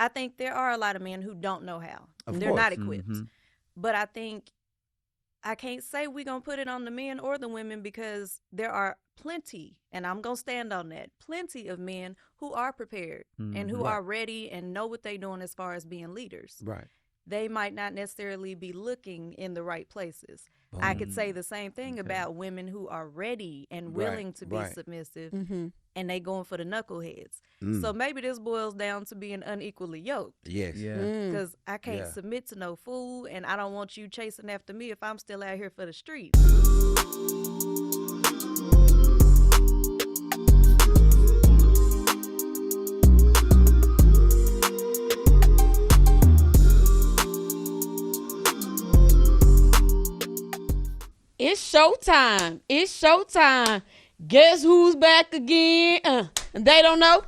I think there are a lot of men who don't know how. Of They're course. not equipped. But I think I can't say we're going to put it on the men or the women because there are plenty, and I'm going to stand on that, plenty of men who are prepared and who are ready and know what they're doing as far as being leaders. Right. They might not necessarily be looking in the right places. I could say the same thing about women who are ready and willing to be submissive, and they going for the knuckleheads. So maybe this boils down to being unequally yoked. Yes. Yeah. Because I can't Yeah. submit to no fool, and I don't want you chasing after me if I'm still out here for the streets. It's showtime. It's showtime. Guess who's back again? They don't know.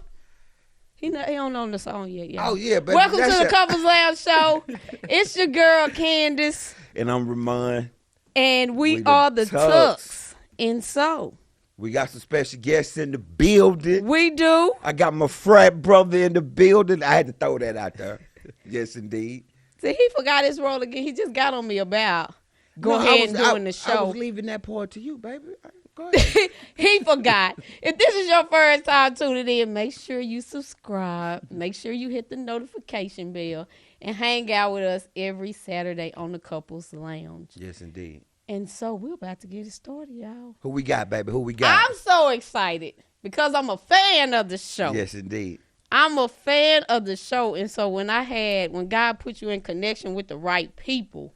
He don't know the song yet. Y'all. Oh, yeah. But Welcome to the Couples Lounge Show. It's your girl, Candace. And I'm Ramon. And we the are the Tucks. Tucks. And so, We got some special guests in the building. we do. I got my frat brother in the building. I had to throw that out there. Yes, indeed. See, he forgot his role again. He just got on me about No, ahead and doing the I show. was leaving that part to you, baby. Go ahead. He forgot. If this is your first time tuning in, make sure you subscribe. Make sure you hit the notification bell and hang out with us every Saturday on the Couples Lounge. Yes, indeed. And so we're about to get it started, y'all. Who we got, baby? Who we got? I'm so excited because I'm a fan of the show. Yes, indeed. I'm a fan of the show. And so when God put you in connection with the right people,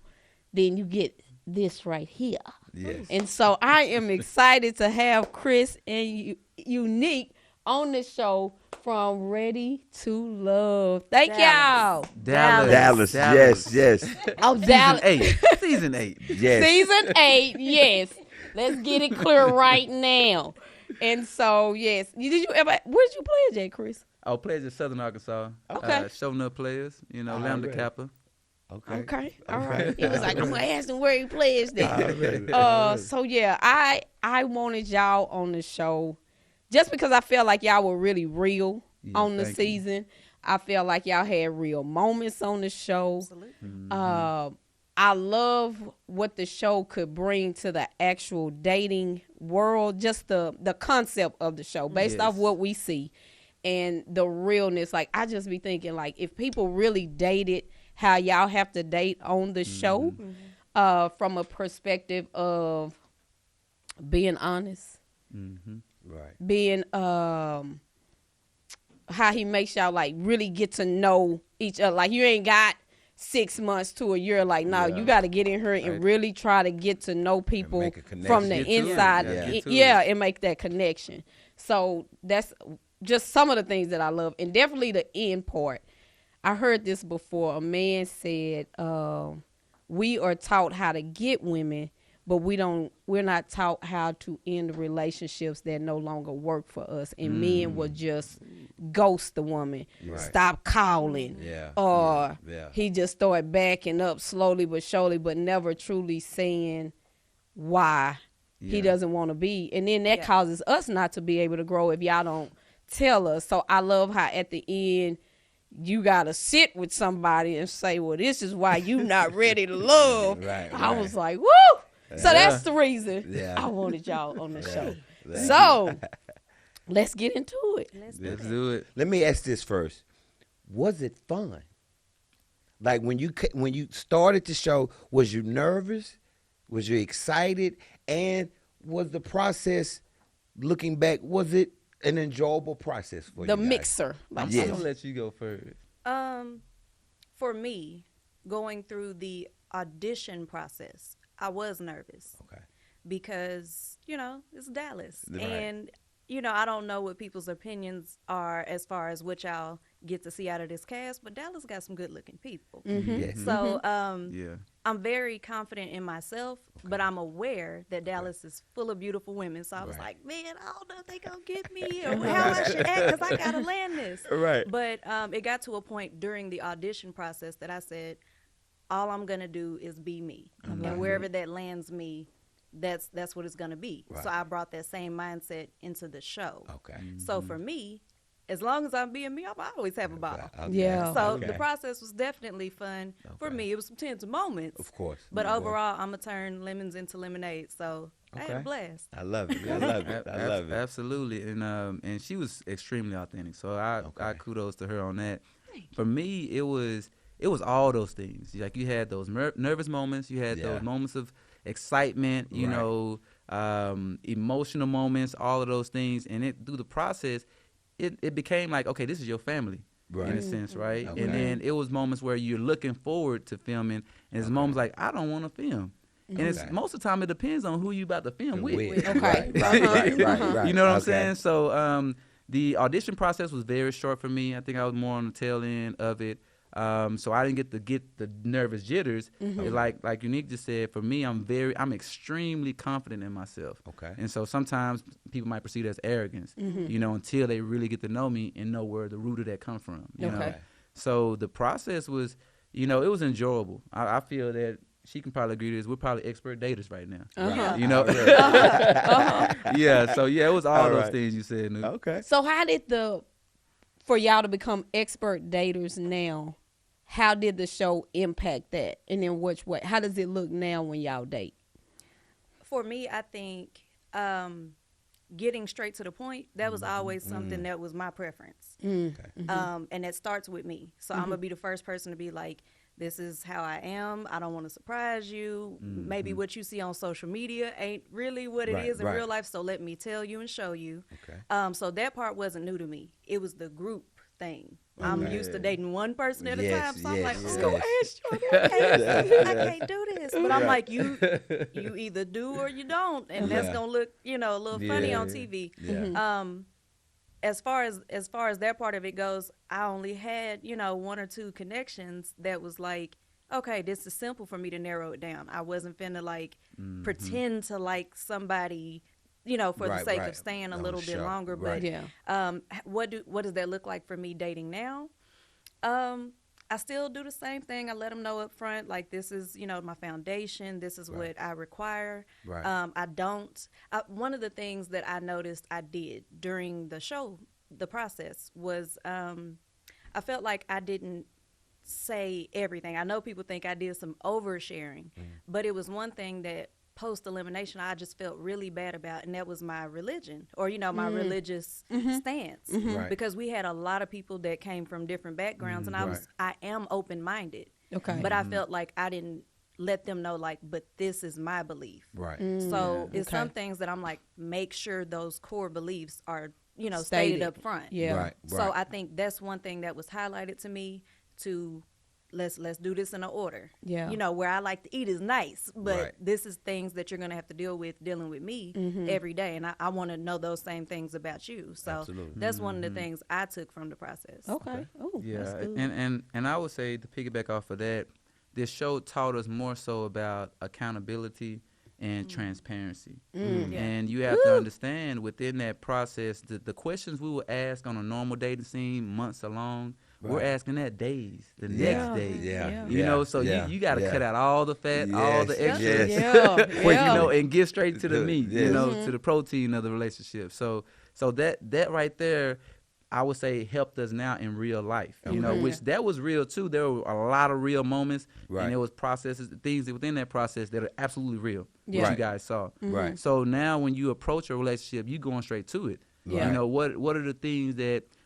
then you get this right here. Yes. And so I am excited to have Chris and Eunik on the show from Ready to Love. Thank y'all. Dallas. Yes. Oh, Dallas. Season 8. Yes. Season 8, yes. Let's get it clear right now. And so, yes. Where did you play at, Chris? Our players at Southern Arkansas. Okay. Shoulda players, Lambda Alright. Kappa. Okay. All right. He was like, I'm going to ask him where he plays then. Already. So, yeah, I wanted y'all on the show just because I felt like y'all were really real on the thank you. season. I felt like y'all had real moments on the show. Absolutely. I love what the show could bring to the actual dating world, just the concept of the show based off what we see and the realness. Like, I just be thinking, like, if people really dated how y'all have to date on the show from a perspective of being honest, Right. being how he makes y'all like really get to know each other. Like, you ain't got 6 months to a year. Like, no, you got to get in here and really try to get to know people make a connection. from the Get to it. inside. Yeah, get to And make that connection. So that's just some of the things that I love. And definitely the end part. I heard this before. A man said, we are taught how to get women, but we're not taught how to end relationships that no longer work for us. And men will just ghost the woman, stop calling, or he just start backing up slowly but surely, but never truly saying why he doesn't want to be. And then that causes us not to be able to grow if y'all don't tell us. So I love how at the end, you got to sit with somebody and say, well, this is why you not ready to love. I was like, woo! So that's the reason I wanted y'all on the show. So let's get into it. Let's do it. Let me ask this first. Was it fun? Like, when you started the show, was you nervous? Was you excited? And was the process, looking back, was it an enjoyable process for you The guys? mixer. Like, I'm Yes. going to let you go first. For me, going through the audition process, I was nervous. Okay. Because, it's Dallas. Right. And, I don't know what people's opinions are as far as what y'all get to see out of this cast, but Dallas got some good-looking people. Yes. So Yeah. I'm very confident in myself, but I'm aware that Dallas is full of beautiful women. So I was like, man, I don't know if they going to get me or how I should act because I got to land this. Right. But it got to a point during the audition process that I said, all I'm going to do is be me. And wherever that lands me, that's what it's going to be. Right. So I brought that same mindset into the show. Okay. So for me, as long as I'm being me, I always have a ball. Okay. Yeah. So Okay. the process was definitely fun for Okay. me. It was some tense moments. Of course. But Yeah. overall, I'm going to turn lemons into lemonade. So I had a Okay. blast. I love it. I love it. I love it. Absolutely, and she was extremely authentic. So I Okay. kudos to her on that. For me, it was all those things. Like you had those nervous moments, you had Yeah. those moments of excitement, you Right. know, emotional moments, all of those things, and through the process, it became like, okay, this is your family. Right. In a sense, right? Okay. And then it was moments where you're looking forward to filming, and it's moments like, I don't want to film. And it's Okay. most of the time it depends on who you about to film with. Okay. Right. Right. You know what I'm Okay. saying? So the audition process was very short for me. I think I was more on the tail end of it. So I didn't get the nervous jitters. Like Eunik just said, for me, I'm extremely confident in myself. Okay. And so sometimes people might perceive it as arrogance, you know, until they really get to know me and know where the root of that comes from. You know? Okay. So the process was, you know, it was enjoyable. I feel that she can probably agree to this. We're probably expert daters right now. Right. You know? Yeah. So yeah, it was all those right. things you said, Nuke. Okay. So how did for y'all to become expert daters now, how did the show impact that? And in which way? How does it look now when y'all date? For me, I think getting straight to the point, that was always something that was my preference. And that starts with me. So I'm going to be the first person to be like, this is how I am. I don't want to surprise you. Maybe what you see on social media ain't really what it Right, is in right. real life. So let me tell you and show you. Okay. So that part wasn't new to me. It was the group thing. I'm Okay. used to dating one person at a Yes, time. So I'm like, yes, oh, yes. I can't do this. But I'm like, you either do or you don't. And that's Yeah. going to look, you know, a little funny on TV. Yeah. As far as that part of it goes, I only had, you know, one or two connections that was like, okay, this is simple for me to narrow it down. I wasn't finna like pretend to like somebody, you know, for the Right, sake right. of staying a On little the bit show, longer. right. But Yeah. what does that look like for me dating now? I still do the same thing. I let them know up front, like, this is, you know, my foundation. This is what I require. Right. One of the things that I noticed I did during the show, the process, was I felt like I didn't say everything. I know people think I did some oversharing, but it was one thing that post-elimination I just felt really bad about, and that was my religion, or, you know, my religious stance. Right. Because we had a lot of people that came from different backgrounds, and I am open-minded. Okay. But I felt like I didn't let them know, like, but this is my belief. Right. So it's Okay. some things that I'm like, make sure those core beliefs are, you know, Stated. stated up front. Yeah. Right. So I think that's one thing that was highlighted to me, to let's do this in an order. Yeah. You know, where I like to eat is nice, but Right. this is things that you're going to have to dealing with me every day. And I want to know those same things about you. So Absolutely. that's one of the things I took from the process. Okay. Oh, that's Yeah, good. and I would say, to piggyback off of that, this show taught us more so about accountability and transparency. Yeah. And you have to understand, within that process, the questions we would ask on a normal dating scene months along, we're Right. asking that days, the Yeah. next day. Yeah. You know, so you got to cut out all the fat, all the Yes, extras, yes. Yeah. where, yeah. you know, and get straight to the meat, you Yes. know, to the protein of the relationship. So that right there, I would say, helped us now in real life, you know, which that was real too. There were a lot of real moments, Right. and there was processes, things within that process that are absolutely real, Yeah. what you Right. guys saw. Right. So now when you approach a relationship, you going straight to it. Yeah. You know, what are the things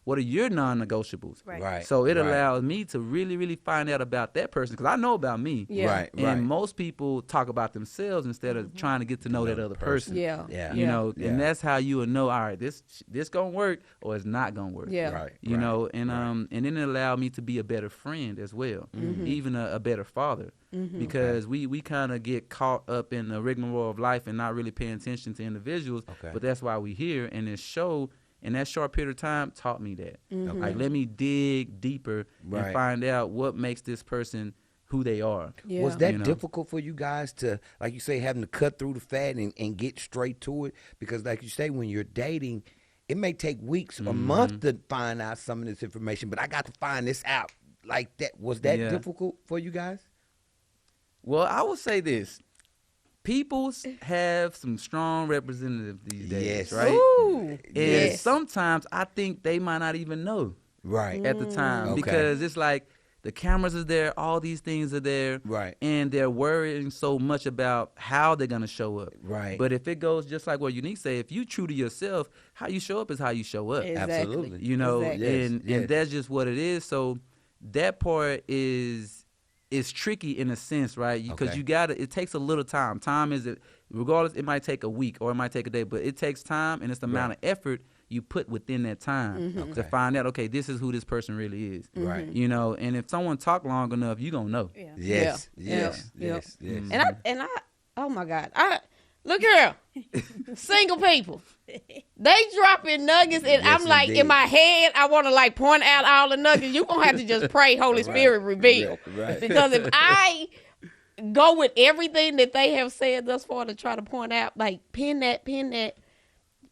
what are your non-negotiables? Right. Right. So it Right. allows me to really, really find out about that person, because I know about me. Yeah. Right. And Right. most people talk about themselves instead of trying to get to know that other person. Yeah. Yeah. You know, Yeah. and that's how you will know, all right, this gonna work or it's not gonna work. Yeah. Right. You right. know, and and then it allowed me to be a better friend as well, even a better father, because we kind of get caught up in the rigmarole of life and not really paying attention to individuals. Okay. But that's why we here, and this show in that short period of time taught me that. Like, let me dig deeper Right. and find out what makes this person who they are. Yeah. Was that You know. difficult for you guys to, like you say, having to cut through the fat and get straight to it? Because like you say, when you're dating, it may take weeks or months to find out some of this information, but I got to find this out like that. Was that Yeah. difficult for you guys? Well, I would say this. people have some strong representatives these days, Yes. right? Ooh. And Yes. sometimes I think they might not even know Right. at the time Okay. because it's like the cameras is there, all these things are there, Right. and they're worrying so much about how they're gonna show up. Right. But if it goes just like what Eunik said, if you true to yourself, how you show up is how you show up. Exactly. Absolutely. You know, Exactly. Yes, and yes. that's just what it is. So that part is tricky in a sense, right? Because Okay. it takes a little time. Time is regardless, it might take a week or it might take a day, but it takes time, and it's the amount of effort you put within that time to Okay. find out, okay, this is who this person really is. Right. You know, and if someone talk long enough, you gonna know. Yeah. Yes. Yeah. Yes. Yeah. Yes. Yes. And I oh my God. Look here. Single people. They dropping nuggets and Yes, I'm like indeed. in my head, I want to like point out all the nuggets. You gonna have to just pray, Holy Spirit reveal. Right. Because if I go with everything that they have said thus far to try to point out, like pin that,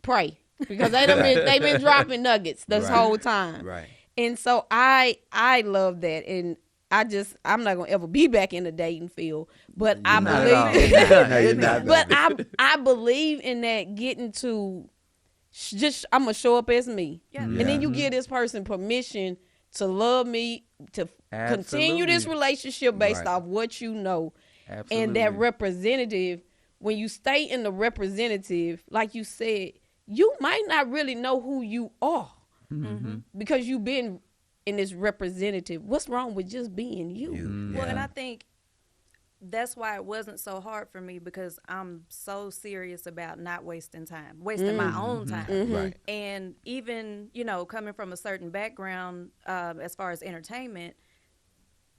pray. Because they've been dropping nuggets this Right. whole time. Right. And so I love that. And I'm not gonna ever be back in the dating field. But I Not at all. believe No, you're not. but baby. I believe in that getting to I'm gonna show up as me. Yeah. And then you give this person permission to love me, to continue this Absolutely. relationship based Right. off what you know. Absolutely. And that representative, when you stay in the representative, like you said, you might not really know who you are because you've been in this representative. What's wrong with just being you? Well, and Yeah. I think that's why it wasn't so hard for me because I'm so serious about not wasting time, wasting my own time. Right. And even, coming from a certain background as far as entertainment,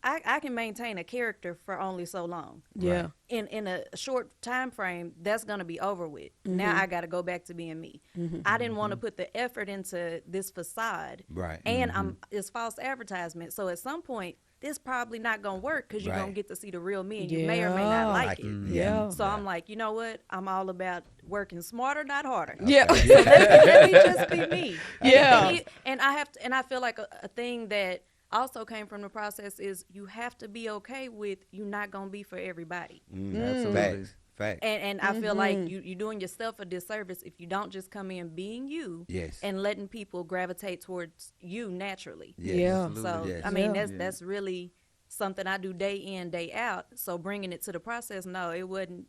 I can maintain a character for only so long. Yeah. In a short time frame, that's going to be over with. Now I got to go back to being me. I didn't want to put the effort into this facade. Right. And it's false advertisement. So at some point, this probably not going to work because you're Right. going to get to see the real me and you may or may not like Like it. it. Yeah. So I'm like, you know what? I'm all about working smarter, not harder. Yeah. Let me just be me. Yeah. And I feel like a thing that also came from the process is you have to be okay with you not gonna be for everybody. Absolutely. Facts. And I feel like you're doing yourself a disservice if you don't just come in being you Yes. and letting people gravitate towards you naturally. Yes. Yeah. Absolutely. So Yes. I mean Yeah. that's really something I do day in, day out. So bringing it to the process, no, it wouldn't.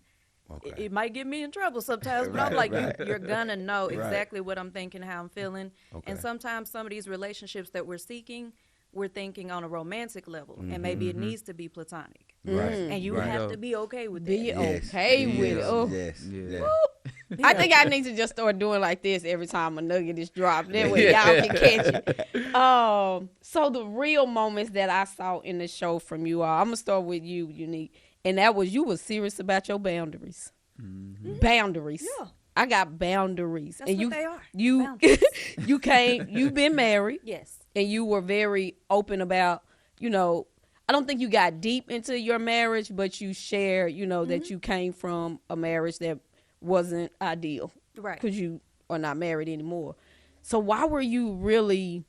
Okay. It might get me in trouble sometimes, but I'm Right, like, right. you're gonna know Right. exactly what I'm thinking, how I'm feeling. Okay. And sometimes some of these relationships that we're seeking, we're thinking on a romantic level, and maybe it needs to be platonic. Right. And you Right. have to be okay with Be it. okay with it. Yes. Oh. Yes. Yeah. Yes. I think I need to just start doing like this every time a nugget is dropped. That way y'all can catch it. So the real moments that I saw in the show from you all, I'm gonna start with you, Eunik, and that was you was serious about your boundaries. Boundaries. Yeah. I got boundaries. That's and what you, they are. You, Boundaries. you've been married. Yes. And you were very open about, I don't think you got deep into your marriage, but you shared, that you came from a marriage that wasn't ideal. Right. Because you are not married anymore. So why were you really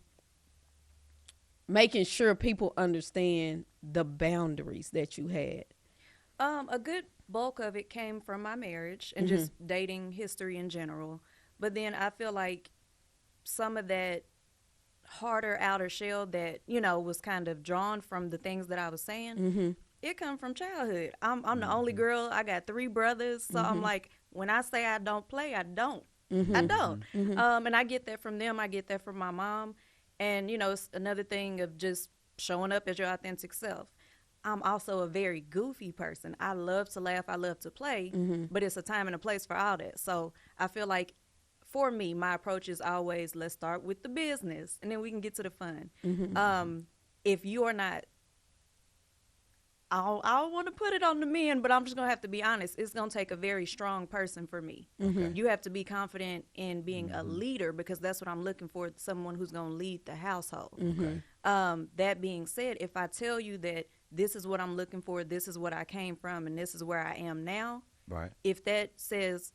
making sure people understand the boundaries that you had? A good bulk of it came from my marriage and just dating history in general. But then I feel like some of that harder outer shell that, was kind of drawn from the things that I was saying, it come from childhood. I'm the only girl. I got 3 brothers. So I'm like, when I say I don't play, I don't. I don't. And I get that from them. I get that from my mom. And, it's another thing of just showing up as your authentic self. I'm also a very goofy person. I love to laugh. I love to play. But it's a time and a place for all that. So I feel like for me, my approach is always, let's start with the business and then we can get to the fun. If you are not, I don't want to put it on the men, but I'm just going to have to be honest. It's going to take a very strong person for me. You have to be confident in being a leader because that's what I'm looking for, someone who's going to lead the household. That being said, if I tell you that this is what I'm looking for, this is what I came from, and this is where I am now, Right. if that says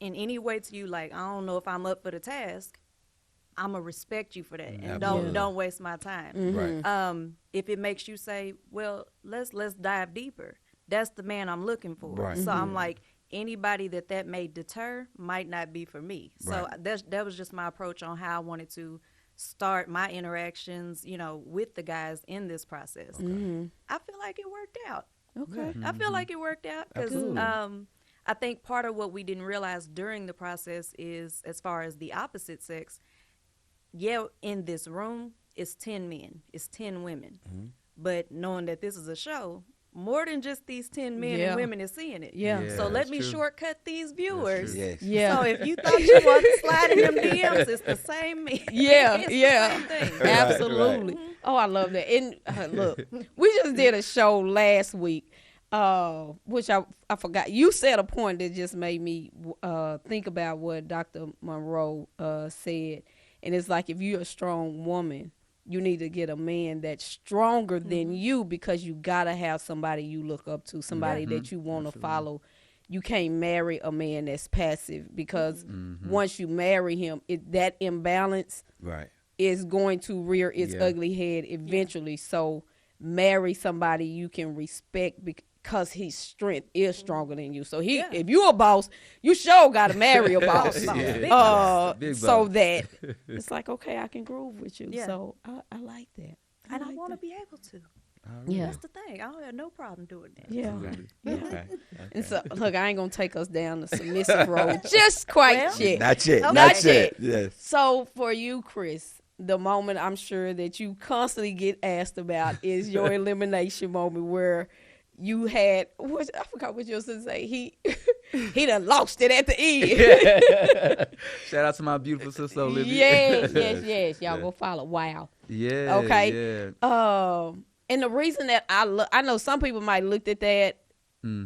in any way to you, like, I don't know if I'm up for the task, I'm going to respect you for that. And don't waste my time. Right. If it makes you say, well, let's dive deeper. That's the man I'm looking for. Right. So I'm like, anybody that may deter might not be for me. So that was just my approach on how I wanted to start my interactions, with the guys in this process. Mm-hmm. I feel like it worked out. Okay. I feel like it worked out because I think part of what we didn't realize during the process is, as far as the opposite sex, in this room, it's 10 men, it's 10 women. Mm-hmm. But knowing that this is a show, more than just these 10 men and women is seeing it. Yeah. So let me shortcut these viewers. Yes. Yeah. So if you thought you wanted to slide in them DMs, it's the same men. Yeah, It's the yeah. same thing. Right, Absolutely. right. Oh, I love that. And look, we just did a show last week, which I forgot. You said a point that just made me think about what Dr. Monroe said. And it's like, if you're a strong woman, you need to get a man that's stronger than you, because you got to have somebody you look up to, somebody that you want to follow. You can't marry a man that's passive, because once you marry him, that imbalance is going to rear its ugly head eventually. So marry somebody you can respect, because his strength is stronger than you. So if you a boss, you sure got to marry a boss. Big So that it's like, okay, I can groove with you. Yeah. So I like that. And I like want to that. be able to. Yeah. That's the thing. I don't have no problem doing that. Yeah. Yeah. Okay. And so, look, I ain't going to take us down the submissive road just quite yet. Not yet. Okay. Not yet. Yes. So for you, Chris, the moment I'm sure that you constantly get asked about is your elimination moment, where you had, I forgot what you was to say. He done lost it at the end. Shout out to my beautiful sister Olivia. Yes. Y'all go follow. Wow. Yeah. Okay. Yeah. And the reason that I know some people might looked at that.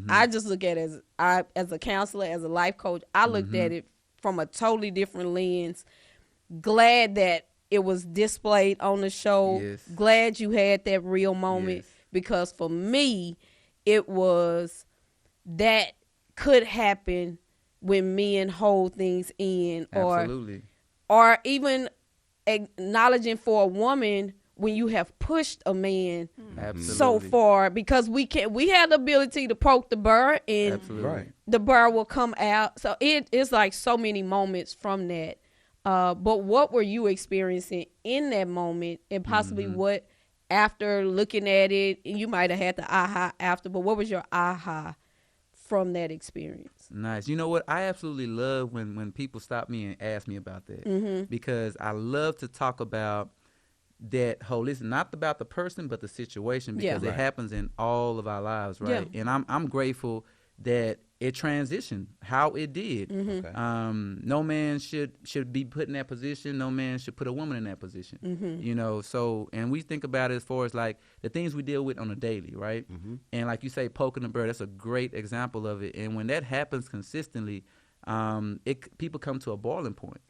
I just look at it as a counselor, as a life coach. I looked at it from a totally different lens. Glad that it was displayed on the show. Yes. Glad you had that real moment, because for me, it was that could happen when men hold things in, Absolutely. or even acknowledging for a woman when you have pushed a man so far, because we have the ability to poke the burr and the burr will come out. So it's like so many moments from that. But what were you experiencing in that moment, and possibly what, after looking at it, and you might have had the aha after, but what was your aha from that experience? Nice. You know what? I absolutely love when people stop me and ask me about that, because I love to talk about that holistic, not about the person, but the situation, because it happens in all of our lives, right? And I'm grateful that it transitioned how it did. No man should be put in that position. No man should put a woman in that position. So, and we think about it as far as like the things we deal with on a daily, right? And like you say, poking the bird, that's a great example of it. And when that happens consistently, people come to a boiling point.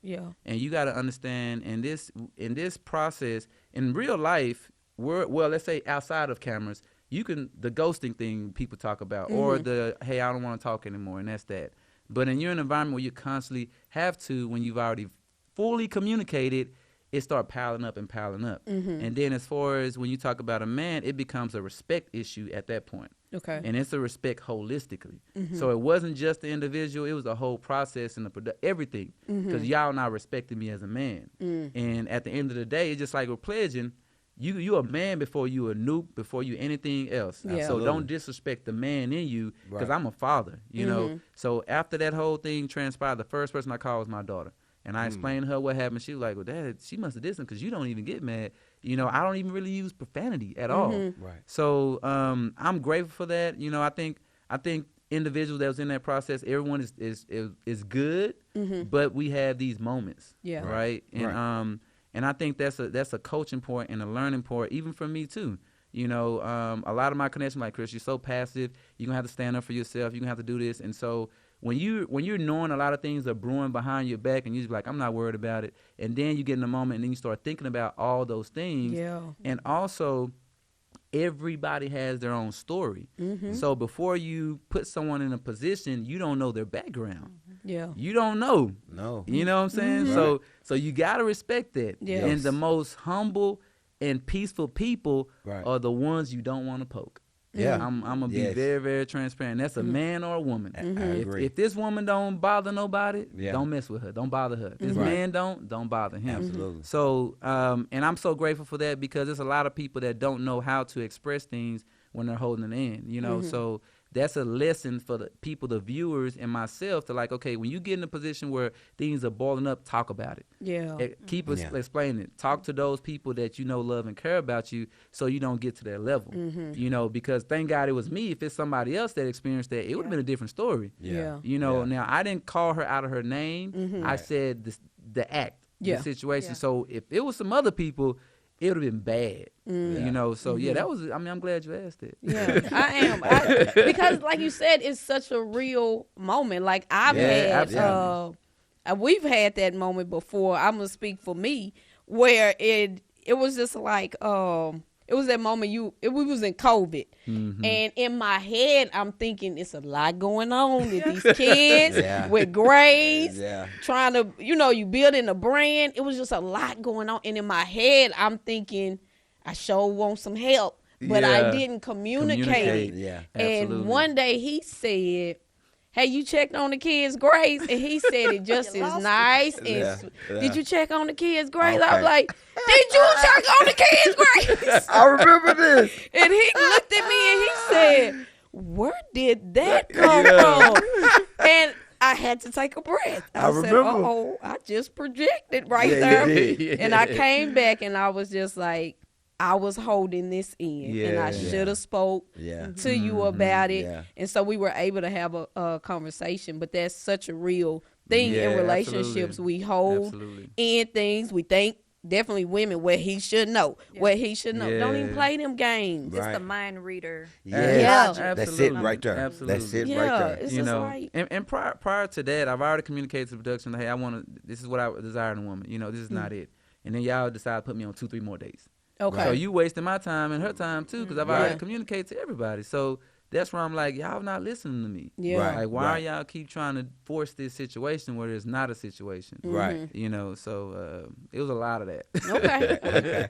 And you got to understand, in this process, in real life, let's say outside of cameras, the ghosting thing people talk about, or the, hey, I don't want to talk anymore, and that's that. But in your environment where you constantly have to, when you've already fully communicated, it start piling up and piling up. And then as far as when you talk about a man, it becomes a respect issue at that point. Okay. And it's a respect holistically. So it wasn't just the individual, it was the whole process and everything. Because y'all not respecting me as a man. And at the end of the day, it's just like we're pledging, you a man before you a nuke, before you anything else. So don't disrespect the man in you, because I'm a father, you know. So after that whole thing transpired, the first person I called was my daughter. And I explained to her what happened. She was like, well, Dad, she must have did something, because you don't even get mad. I don't even really use profanity at all. Right. So I'm grateful for that. I think individuals that was in that process, everyone is good, but we have these moments, right? And I think that's a coaching point and a learning point, even for me too. A lot of my connections, like, Chris, you're so passive. You're gonna have to stand up for yourself. You're gonna have to do this. And so when you're knowing a lot of things are brewing behind your back, and you're just like, I'm not worried about it. And then you get in a moment, and then you start thinking about all those things. And also, everybody has their own story. So before you put someone in a position, you don't know their background. You don't know. No. You know what I'm saying? So you got to respect that. Yes. And the most humble and peaceful people are the ones you don't want to poke. Yeah. I'm gonna be Yes. very, very transparent. That's a man or a woman. I agree. If this woman don't bother nobody, Yeah. don't mess with her. Don't bother her. If this Right. man don't bother him. Absolutely. So, and I'm so grateful for that because there's a lot of people that don't know how to express things when they're holding it in, you know. So that's a lesson for the people, the viewers, and myself to like, okay, when you get in a position where things are boiling up, talk about it. Yeah. Keep explaining it. Talk to those people that you know, love, and care about you so you don't get to that level. You know, because thank God it was me. If it's somebody else that experienced that, it would have been a different story. Yeah. You know, now I didn't call her out of her name. I said the act, the situation. Yeah. So if it was some other people, it would have been bad. You know, so that was, I mean, I'm glad you asked it. Yeah, I am. Because like you said, it's such a real moment. Like I've had, we've had that moment before. I'm going to speak for me where it was just like, it was that moment we was in COVID. And in my head, I'm thinking it's a lot going on with these kids, with grades, trying to, you building a brand. It was just a lot going on. And in my head, I'm thinking, I sure want some help, but I didn't communicate. Yeah. And Absolutely. one day he said, hey, you checked on the kids' grades? And he said it just as nice. And did you check on the kids' grades? I was like, did you check on the kids' grades? I remember this. And he looked at me and he said, where did that come from? And I had to take a breath. I said, remember. I just projected right Yeah, there. you did. And I came back and I was just like, I was holding this in, and I should have spoke to you about it. Yeah. And so we were able to have a conversation. But that's such a real thing in relationships. Absolutely. We hold in things. We think, definitely women, where he should know, where he should know. Don't even play them games. It's the mind reader. Yeah. Absolutely. That's it right there. Absolutely. That's it Yeah, right there. it's You just know, like, and prior to that, I've already communicated to production, hey, this is what I desire in a woman. You know, this is not it. And then y'all decide to put me on 2-3 more dates. okay. So you wasting my time and her time too, because I've already communicated to everybody. So that's where I'm like, y'all not listening to me. Yeah. Right. Like, why y'all keep trying to force this situation where it's not a situation? Right. You know, so it was a lot of that. Okay.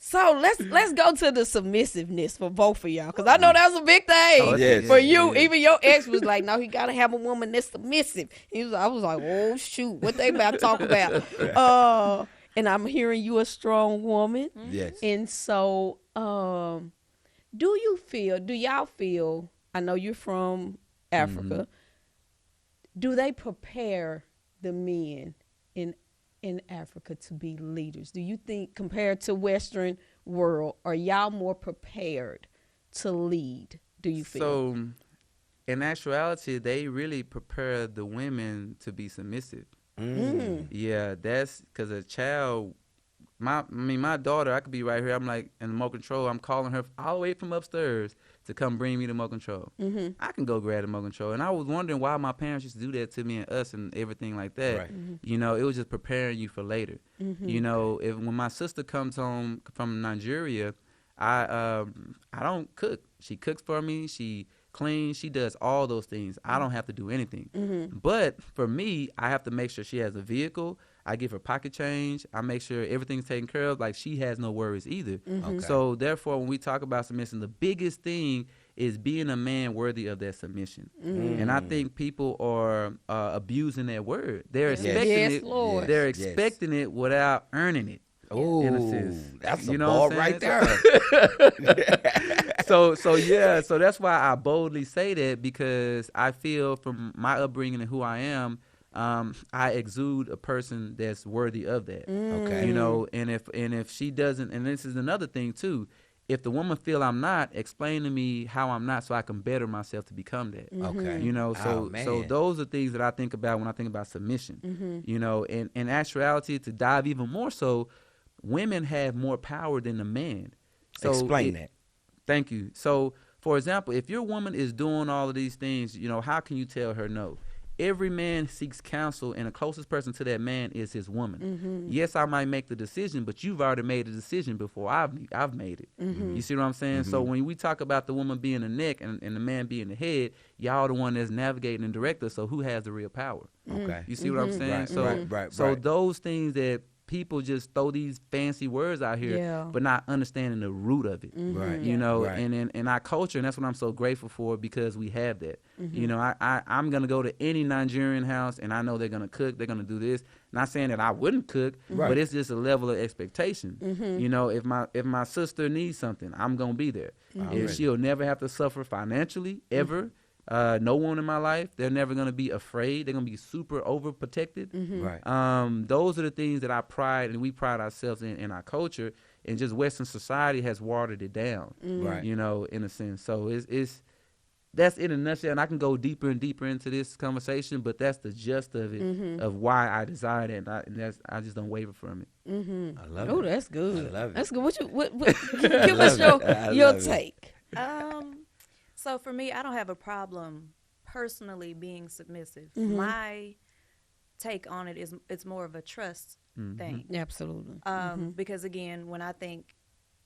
So let's go to the submissiveness for both of y'all, because I know that's a big thing yes. for you. Even your ex was like, no, he got to have a woman that's submissive. I was like, oh shoot, what they about to talk about? And I'm hearing you a strong woman. Yes. And so, do y'all feel, I know you're from Africa, do they prepare the men in Africa to be leaders? Do you think, compared to Western world, are y'all more prepared to lead? Do you feel? So, in actuality, they really prepare the women to be submissive. Yeah, that's because a child, my daughter, I could be right here. I'm like in remote control. I'm calling her all the way from upstairs to come bring me the remote control. I can go grab the remote control. And I was wondering why my parents used to do that to me and us and everything like that. Right. You know, it was just preparing you for later. You know, when my sister comes home from Nigeria, I don't cook. She cooks for me. She cleans. She does all those things. I don't have to do anything. But for me, I have to make sure she has a vehicle. I give her pocket change. I make sure everything's taken care of. Like, she has no worries either. Okay. So therefore, when we talk about submission, the biggest thing is being a man worthy of that submission. And I think people are abusing that word. They're expecting Yes, it. Lord. They're Yes. expecting it without earning it. Oh, in a sense. that's a You know ball what I'm right saying? there. So that's why I boldly say that, because I feel from my upbringing and who I am, I exude a person that's worthy of that. Okay. You know, and if she doesn't, and this is another thing too, if the woman feel I'm not, explain to me how I'm not so I can better myself to become that. Okay. You know, so Oh, so man. those are things that I think about when I think about submission. You know, and in actuality, to dive even more so, women have more power than the man. So Explain that. Thank you. So, for example, if your woman is doing all of these things, you know, how can you tell her no? Every man seeks counsel, and the closest person to that man is his woman. Yes, I might make the decision, but you've already made a decision before I've made it. You see what I'm saying? So when we talk about the woman being the neck and the man being the head, y'all the one that's navigating and director. So who has the real power? Okay. You see what I'm saying? Right, So right. those things that people just throw these fancy words out here, but not understanding the root of it. Right. You know, Right. and in our culture, and that's what I'm so grateful for, because we have that. You know, I'm gonna go to any Nigerian house, and I know they're gonna cook, they're gonna do this. Not saying that I wouldn't cook, but it's just a level of expectation. You know, if my sister needs something, I'm gonna be there. And she'll never have to suffer financially ever. No one in my life, they're never going to be afraid. They're going to be super overprotected. Right. Those are the things that we pride ourselves in our culture, and just Western society has watered it down, Right. you know, in a sense. So that's in a nutshell, and I can go deeper and deeper into this conversation, but that's the gist of it, of why I desire that, and I just don't waver from it. I love Oh, it. that's good. I love it. That's good. What give us your take. So for me, I don't have a problem personally being submissive. Mm-hmm. My take on it is it's more of a trust thing. Absolutely. Because again, when I think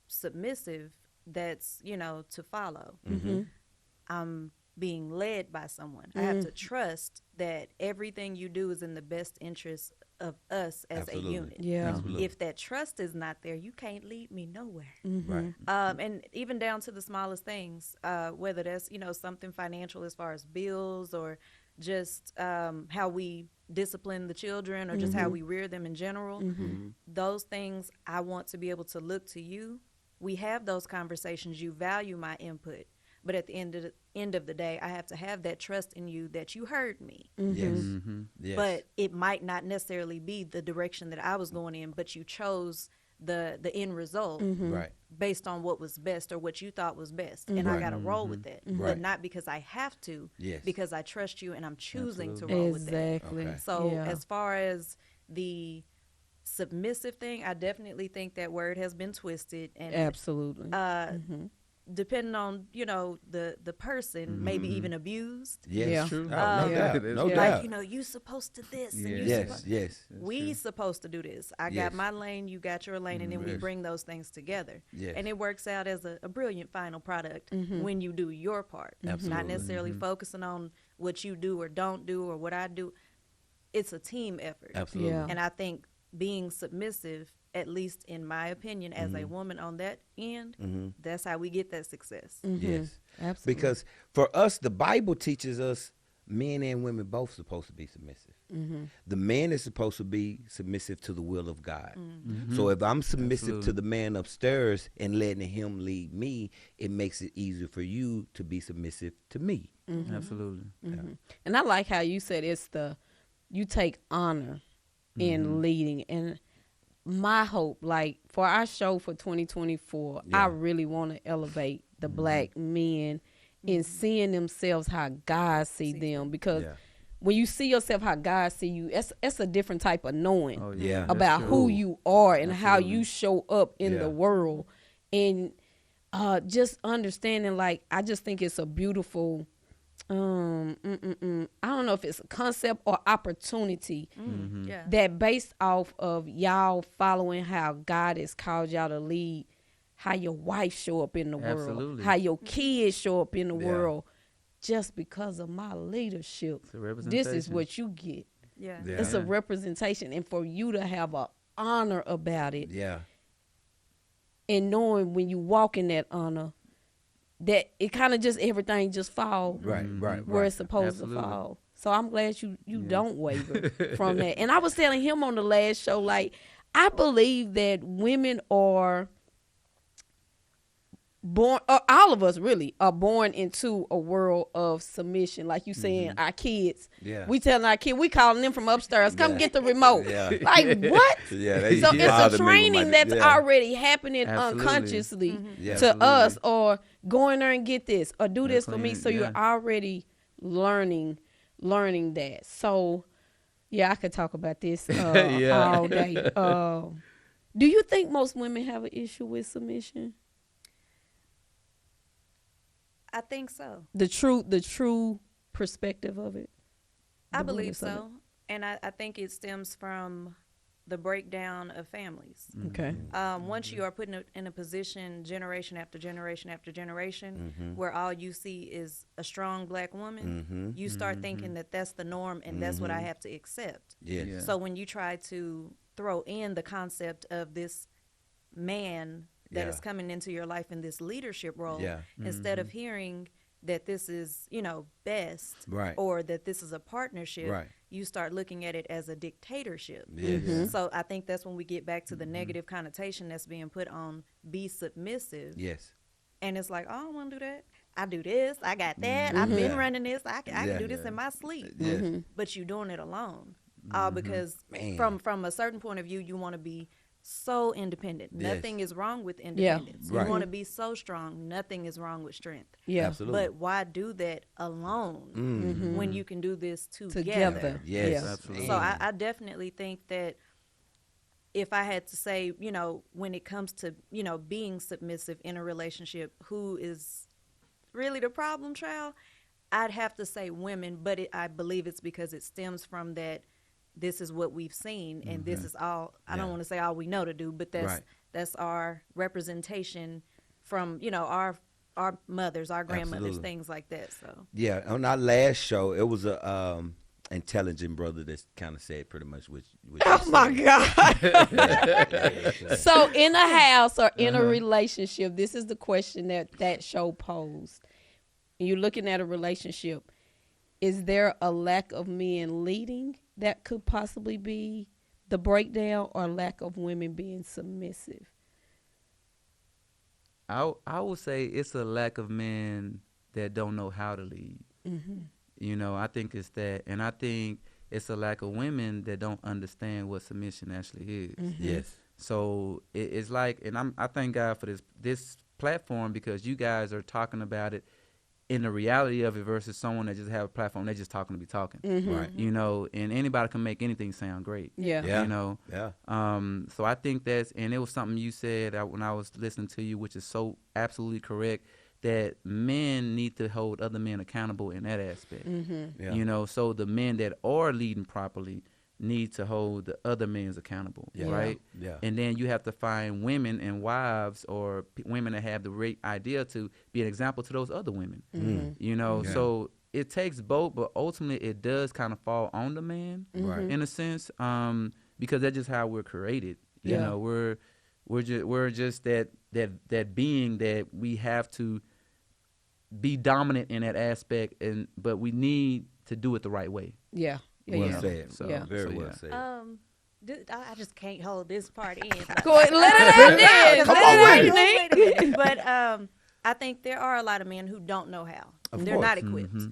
submissive, that's, you know, to follow. I'm being led by someone. I have to trust that everything you do is in the best interest of us as a unit. Yeah. Absolutely. If that trust is not there, you can't lead me nowhere. Right. And even down to the smallest things, whether that's, you know, something financial as far as bills, or just how we discipline the children, or just how we rear them in general. Those things I want to be able to look to you. We have those conversations. You value my input. But at the end of the day, I have to have that trust in you that you heard me. Yes. Yes. But it might not necessarily be the direction that I was going in, but you chose the end result Right. based on what was best or what you thought was best. And I got to roll with that. Right. But not because I have to, Yes. because I trust you and I'm choosing to roll with that. Exactly. Okay. So Yeah. as far as the submissive thing, I definitely think that word has been twisted. And Absolutely. depending on, you know, the person, maybe even abused. Yes. Yeah. True. Oh, no Yeah. doubt. No Yeah. doubt. Like, you know, you supposed to this. And you Yes. supposed Yes. we supposed to do this. I Yes. got my lane, you got your lane, and then we Yes. bring those things together. Yes. And it works out as a brilliant final product when you do your part. Absolutely. Not necessarily focusing on what you do or don't do or what I do. It's a team effort. Absolutely. Yeah. And I think being submissive, at least in my opinion, as a woman on that end, that's how we get that success. Yes. Absolutely. Because for us, the Bible teaches us men and women both supposed to be submissive. The man is supposed to be submissive to the will of God. So if I'm submissive to the man upstairs and letting him lead me, it makes it easier for you to be submissive to me. Absolutely. And I like how you said you take honor in leading. And my hope, like for our show for 2024, I really want to elevate the black men in seeing themselves how God see them. Because when you see yourself how God see you, it's a different type of knowing Oh, Yeah. about That's who true. you are and how you show up in Yeah. the world. And just understanding, like, I just think it's a beautiful I don't know if it's a concept or opportunity Yeah. that based off of y'all following how God has called y'all to lead, how your wife show up in the world, Absolutely. how your kids show up in the Yeah. world, just because of my leadership. It's a This is representation. what you get. Yeah. Yeah. It's a representation, and for you to have a honor about it, Yeah. and knowing when you walk in that honor, that it kind of just everything just fall Right. Right. where Right. it's supposed Absolutely. to fall. So I'm glad you don't waver from that. And I was telling him on the last show, like, I believe that women are born, or all of us really are born into a world of submission. Like you saying, our kids, Yeah. we telling our kid, we calling them from upstairs, come Yeah. get the remote. Yeah. Like, what? Yeah. They So used to it's bother a me with training my- that's yeah. already happening Absolutely. unconsciously Yeah. to Absolutely. us, or go in there and get this, or do this for me. clean, So you're yeah. already learning that. So yeah, I could talk about this Yeah. all day. Do you think most women have an issue with submission? I think so. The true perspective of it. I The believe oneness of it. so. And I think it stems from the breakdown of families. Okay. Once you are put in a position generation after generation after generation where all you see is a strong black woman, you start thinking that that's the norm and that's what I have to accept. Yes. Yeah. So when you try to throw in the concept of this man that is coming into your life in this leadership role, instead of hearing that this is, best, or that this is a partnership, you start looking at it as a dictatorship. So I think that's when we get back to the negative connotation that's being put on be submissive. Yes. And it's like, oh, I don't want to do that. I do this. I got that. I've been running this. I can do this in my sleep. But you're doing it alone. All because from a certain point of view, you want to be so independent. Nothing is wrong with independence. You want to be so strong. Nothing is wrong with strength. Absolutely. But why do that alone when you can do this together? Yes. Absolutely. So I definitely think that if I had to say, when it comes to, being submissive in a relationship, who is really the problem child, I'd have to say women, but I believe it's because it stems from that this is what we've seen, and this is all, I don't want to say all we know to do, but that's our representation from, our mothers, our grandmothers, things like that. So on our last show, it was a intelligent brother that kind of said pretty much what oh my God. So in a house or in a relationship, this is the question that show posed. You're looking at a relationship. Is there a lack of men leading that could possibly be the breakdown, or lack of women being submissive? I would say it's a lack of men that don't know how to lead. I think it's that, and I think it's a lack of women that don't understand what submission actually is. Yes. So it's like, and I thank God for this platform, because you guys are talking about it in the reality of it versus someone that just have a platform, they're just talking to be talking. Right. And anybody can make anything sound great. So I think and it was something you said when I was listening to you, which is so absolutely correct, that men need to hold other men accountable in that aspect. So the men that are leading properly need to hold the other men accountable, right? And then you have to find women and wives or women that have the right idea to be an example to those other women. So it takes both, but ultimately it does kind of fall on the man in a sense, because that's just how we're created. We're just that being that we have to be dominant in that aspect, but we need to do it the right way. Well said. So, Very well said. I just can't hold this part in. Go ahead, let it out then. Come Let on it with out, it. Nick. Wait a minute. But I think there are a lot of men who don't know how. They're course. not equipped.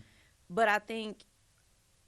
But I think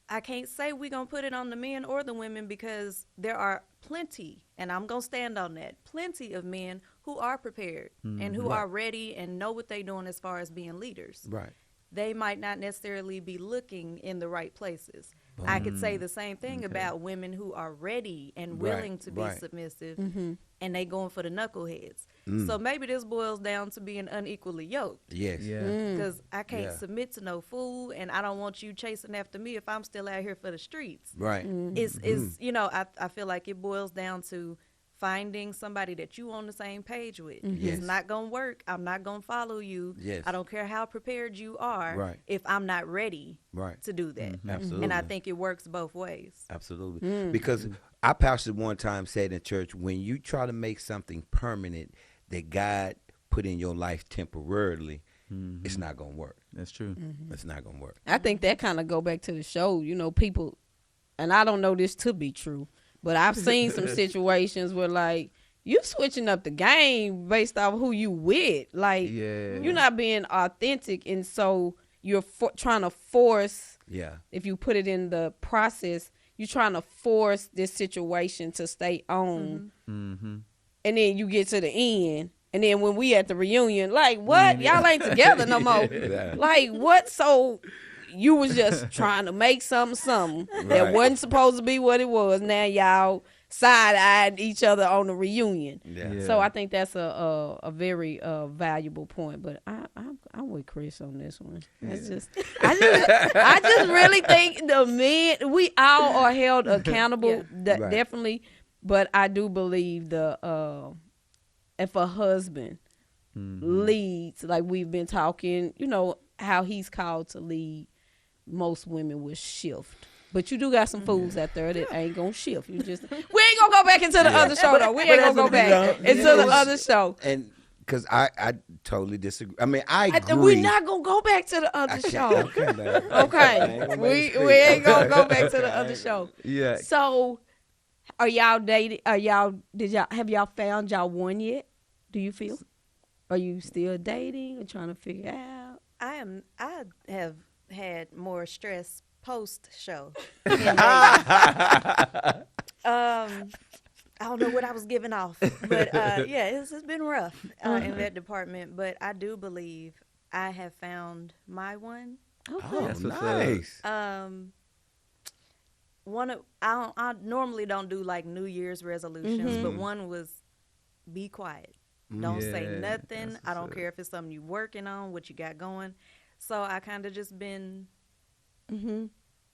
I can't say we're going to put it on the men or the women, because there are plenty, and I'm going to stand on that, plenty of men who are prepared and who are ready and know what they're doing as far as being leaders. Right. They might not necessarily be looking in the right places. I could say the same thing about women who are ready and willing to be submissive, and they going for the knuckleheads. So maybe this boils down to being unequally yoked. Yes. Because I can't submit to no fool, and I don't want you chasing after me if I'm still out here for the streets. Right. It's I feel like it boils down to finding somebody that you on the same page with. Yes. It's not going to work. I'm not going to follow you. Yes. I don't care how prepared you are Right. if I'm not ready Right. to do that. Absolutely. And I think it works both ways. Absolutely. Because our pastor one time said in church, when you try to make something permanent that God put in your life temporarily, it's not going to work. That's true. It's not going to work. I think that kind of go back to the show. People, and I don't know this to be true, but I've seen some situations where, like, you switching up the game based off who you with. Like, you're not being authentic, and so you're trying to force. Yeah. If you put it in the process, you're trying to force this situation to stay on, and then you get to the end, and then when we at the reunion, like, what? Y'all ain't together no more. Like, what? So you was just trying to make something that wasn't supposed to be what it was. Now y'all side-eyed each other on the reunion. So I think that's a very valuable point. But I'm with Chris on this one. That's just I just really think the men, we all are held accountable, definitely. But I do believe if a husband leads, like we've been talking, how he's called to lead, most women will shift. But you do got some fools out there that ain't gonna shift. We ain't gonna go back into the other show though. We ain't gonna go back into the other show. And because I totally disagree. I mean, I agree. We're not gonna go back to the other show. Okay, we ain't gonna go back to the other show. Yeah. So, are y'all dating? Have y'all found y'all one yet? Do you feel? Are you still dating or trying to figure out? I have had more stress post show. I don't know what I was giving off, but yeah, it's been rough in that department. But I do believe I have found my one. Okay. Oh, That's what's nice. I normally don't do like New Year's resolutions, but one was be quiet. Don't say nothing. I don't care if it's something you're working on, what you got going. So I kind of just been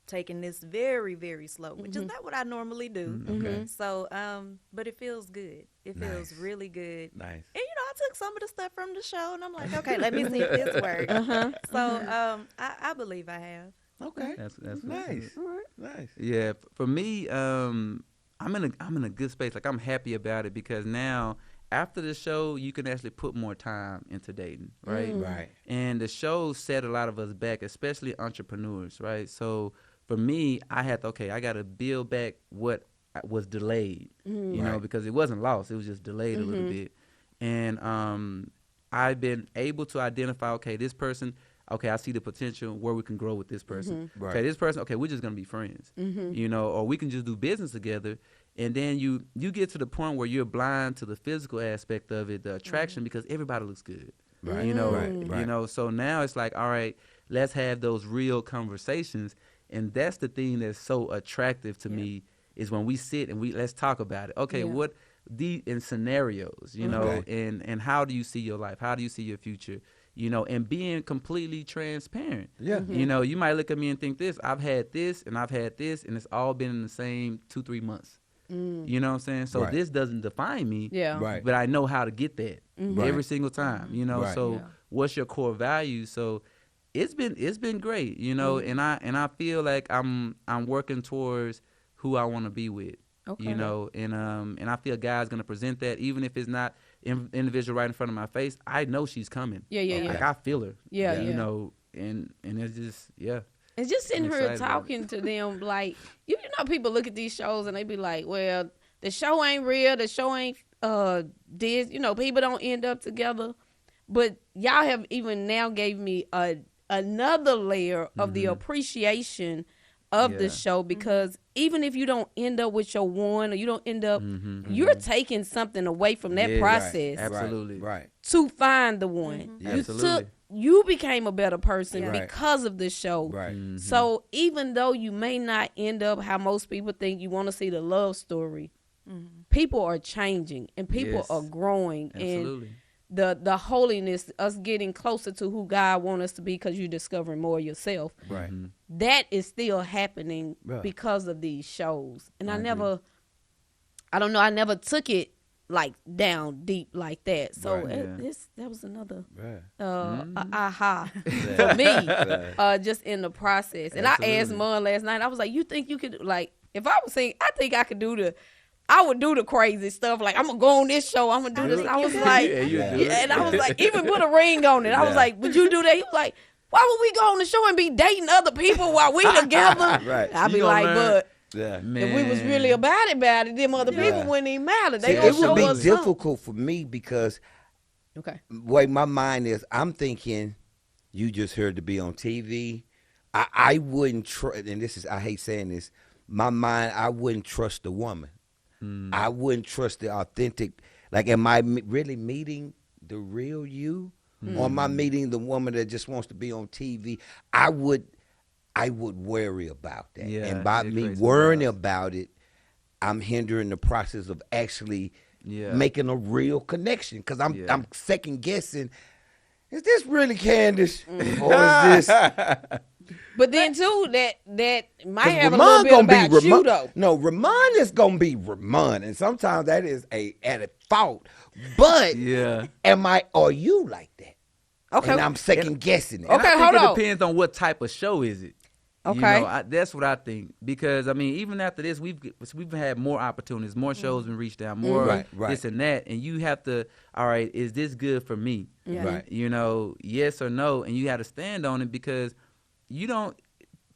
taking this very, very slow, which is not what I normally do. Okay. So, but it feels good. It feels really good. Nice. And I took some of the stuff from the show, and I'm like, okay, let me see if this works. So, I believe I have. Okay. That's Nice. All right. Nice. Yeah, for me, I'm in a good space. Like I'm happy about it because now after the show, you can actually put more time into dating, right? Right. And the show set a lot of us back, especially entrepreneurs, right? So for me, I got to build back what was delayed, you know, because it wasn't lost. It was just delayed a little bit. And I've been able to identify, this person, I see the potential where we can grow with this person. Right. Okay, this person, we're just going to be friends, you know, or we can just do business together. And then you get to the point where you're blind to the physical aspect of it, the attraction, because everybody looks good. Right. You know, Right. you know, so now it's like, all right, let's have those real conversations. And that's the thing that's so attractive to me is when we sit and let's talk about it. Okay, what in scenarios, you know, and how do you see your life? How do you see your future? You know, and being completely transparent. Yeah. You know, you might look at me and think I've had this and I've had this, and it's all been in the same 2-3 months. You know what I'm saying? So this doesn't define me. Yeah. Right. But I know how to get that every single time. You know, so what's your core values? So it's been great, you know, and I feel like I'm working towards who I want to be with. You know, and I feel God's gonna present that, even if it's not individual right in front of my face. I know she's coming. Like I feel her. Yeah. You know, and it's just It's just sitting I'm here excited about talking to them like, you know, people look at these shows and they be like, well, the show ain't real. The show ain't this. You know, people don't end up together. But y'all have even now gave me another layer of the appreciation of the show, because even if you don't end up with your one, or you don't end up, you're taking something away from that process. Absolutely. Right. To find the one. Absolutely. You became a better person because of the show. Right. So even though you may not end up how most people think you want to see the love story, people are changing and people are growing. Absolutely. And the holiness, us getting closer to who God wants us to be because you're discovering more yourself. Right. That is still happening because of these shows. And I never took it like down deep like that. So that was another aha for me, just in the process. And I asked Mon last night, I was like, you think you could, like, if I was saying, I think I would do the crazy stuff. Like, I'm going to go on this show. I'm going to do this. I was like, and I was like, even put a ring on it. I was like, would you do that? He was like, why would we go on the show and be dating other people while we together? Right. I'd be like, but man. if we was really about it, them other people wouldn't even matter. They See, gonna it show would us be difficult for me because Okay. way my mind is, I'm thinking you just heard to be on TV. I wouldn't trust, and I hate saying this, my mind, I wouldn't trust the woman. I wouldn't trust the authentic, like, am I really meeting the real you? Or am I meeting the woman that just wants to be on TV? I would worry about that. Yeah, and by it me creates worrying surprise. about it, I'm hindering the process of actually making a real connection. Because I'm second guessing, is this really Candace? Or is this? But then too, that might have a Ramon little bit about you Ramon. though. No, Ramon is gonna be Ramon, and sometimes that is at a fault. But are you like that? Okay. And I'm second guessing it. And Okay, I think hold it on. depends on what type of show is it. Okay. That's what I think. Because I mean, even after this, we've had more opportunities, more shows been reached out, more Right. this and that, and you have to. All right, is this good for me? Right. Yes or no, and you have to stand on it because you don't.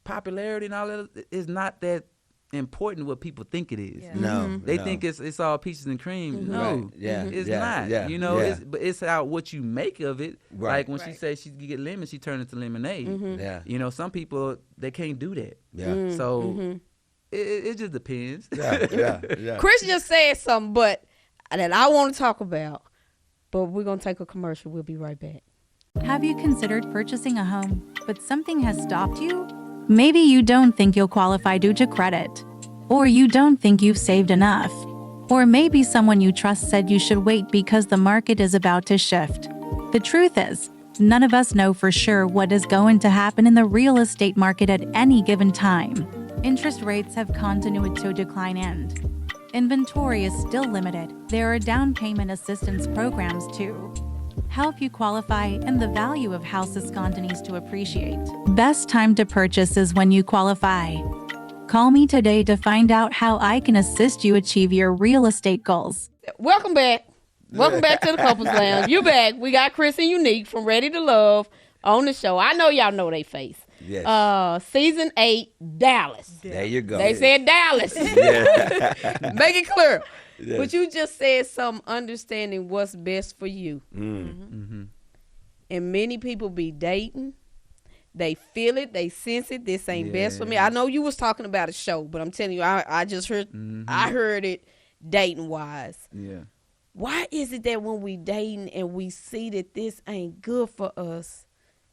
Popularity and all that is not that important what people think it is. Yeah. No. They no. think it's all peaches and cream. No, Right. Yeah. it's yeah. not. Yeah. Yeah. But it's out what you make of it. Right. Like when she Right. says she get lemon, she turn it to lemonade. Yeah. Some people they can't do that. Yeah. So it just depends. Yeah. Chris just said something, but that I want to talk about. But we're gonna take a commercial. We'll be right back. Have you considered purchasing a home, but something has stopped you? Maybe you don't think you'll qualify due to credit, or you don't think you've saved enough, or maybe someone you trust said you should wait because the market is about to shift. The truth is, none of us know for sure what is going to happen in the real estate market at any given time. Interest rates have continued to decline and inventory is still limited. There are down payment assistance programs to help you qualify, and the value of houses continues to appreciate. Best time to purchase is when you qualify. Call me today to find out how I can assist you achieve your real estate goals. Welcome back. Welcome back to the Couples Lounge. You back. We got Chris and Eunik from Ready to Love on the show. I know y'all know they face. Yes. Season 8, Dallas. There you go. They said Dallas. Yeah. Make it clear. Yes. But you just said something, understanding what's best for you. And many people be dating. They feel it. They sense it. This ain't best for me. I know you was talking about a show, but I'm telling you, I just heard, I heard it dating wise. Yeah. Why is it that when we dating and we see that this ain't good for us,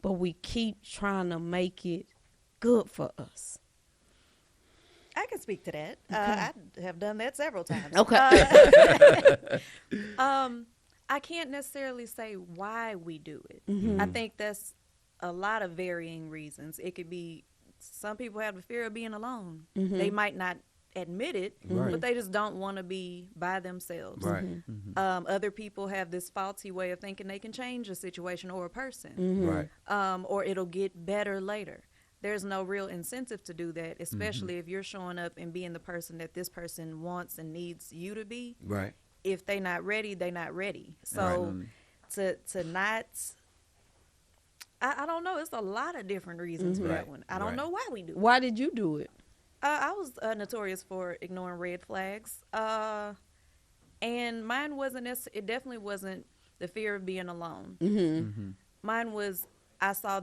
but we keep trying to make it good for us? I can speak to that. I have done that several times. Okay. I can't necessarily say why we do it. Mm-hmm. I think that's a lot of varying reasons. It could be some people have the fear of being alone. Mm-hmm. They might not admit it, but they just don't want to be by themselves. Right. Other people have this faulty way of thinking they can change a situation or a person, Right. or it'll get better later. There's no real incentive to do that, especially if you're showing up and being the person that this person wants and needs you to be. Right. If they're not ready, they're not ready. So to not, I don't know. It's a lot of different reasons for that one. I don't know why we do it. Why did you do it? I was notorious for ignoring red flags. And mine wasn't, it definitely wasn't the fear of being alone. Mine was, I saw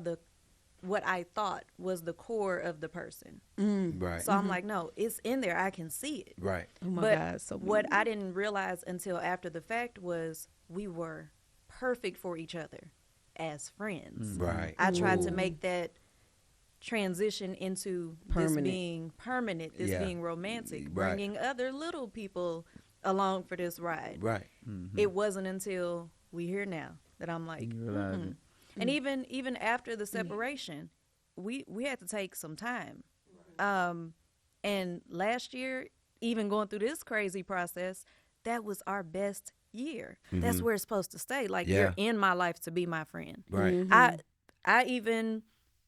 what I thought was the core of the person. Right. So I'm like, no, it's in there. I can see it. Right. Oh my But God. So what I didn't realize until after the fact was we were perfect for each other as friends. Right. I tried to make that transition into Permanent. this being permanent, this Yeah. being romantic, Right. bringing other little people along for this ride. Right. It wasn't until we here now that I'm like, You realize it. and even after the separation, we had to take some time. And last year, even going through this crazy process, that was our best year. That's where it's supposed to stay. Like, you're in my life to be my friend. Right. I even,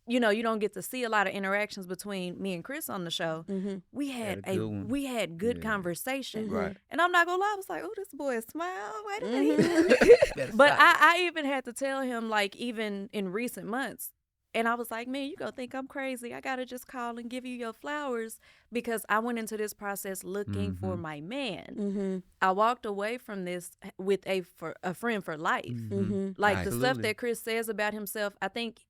you don't get to see a lot of interactions between me and Chris on the show. We had a good one. we had good conversation. Right. And I'm not gonna lie, I was like, oh, this boy smile. Wait a minute. But I even had to tell him, like, even in recent months, and I was like, man, you gonna think I'm crazy. I gotta just call and give you your flowers because I went into this process looking for my man. I walked away from this with a friend for life. Like, the stuff Absolutely. that Chris says about himself, I think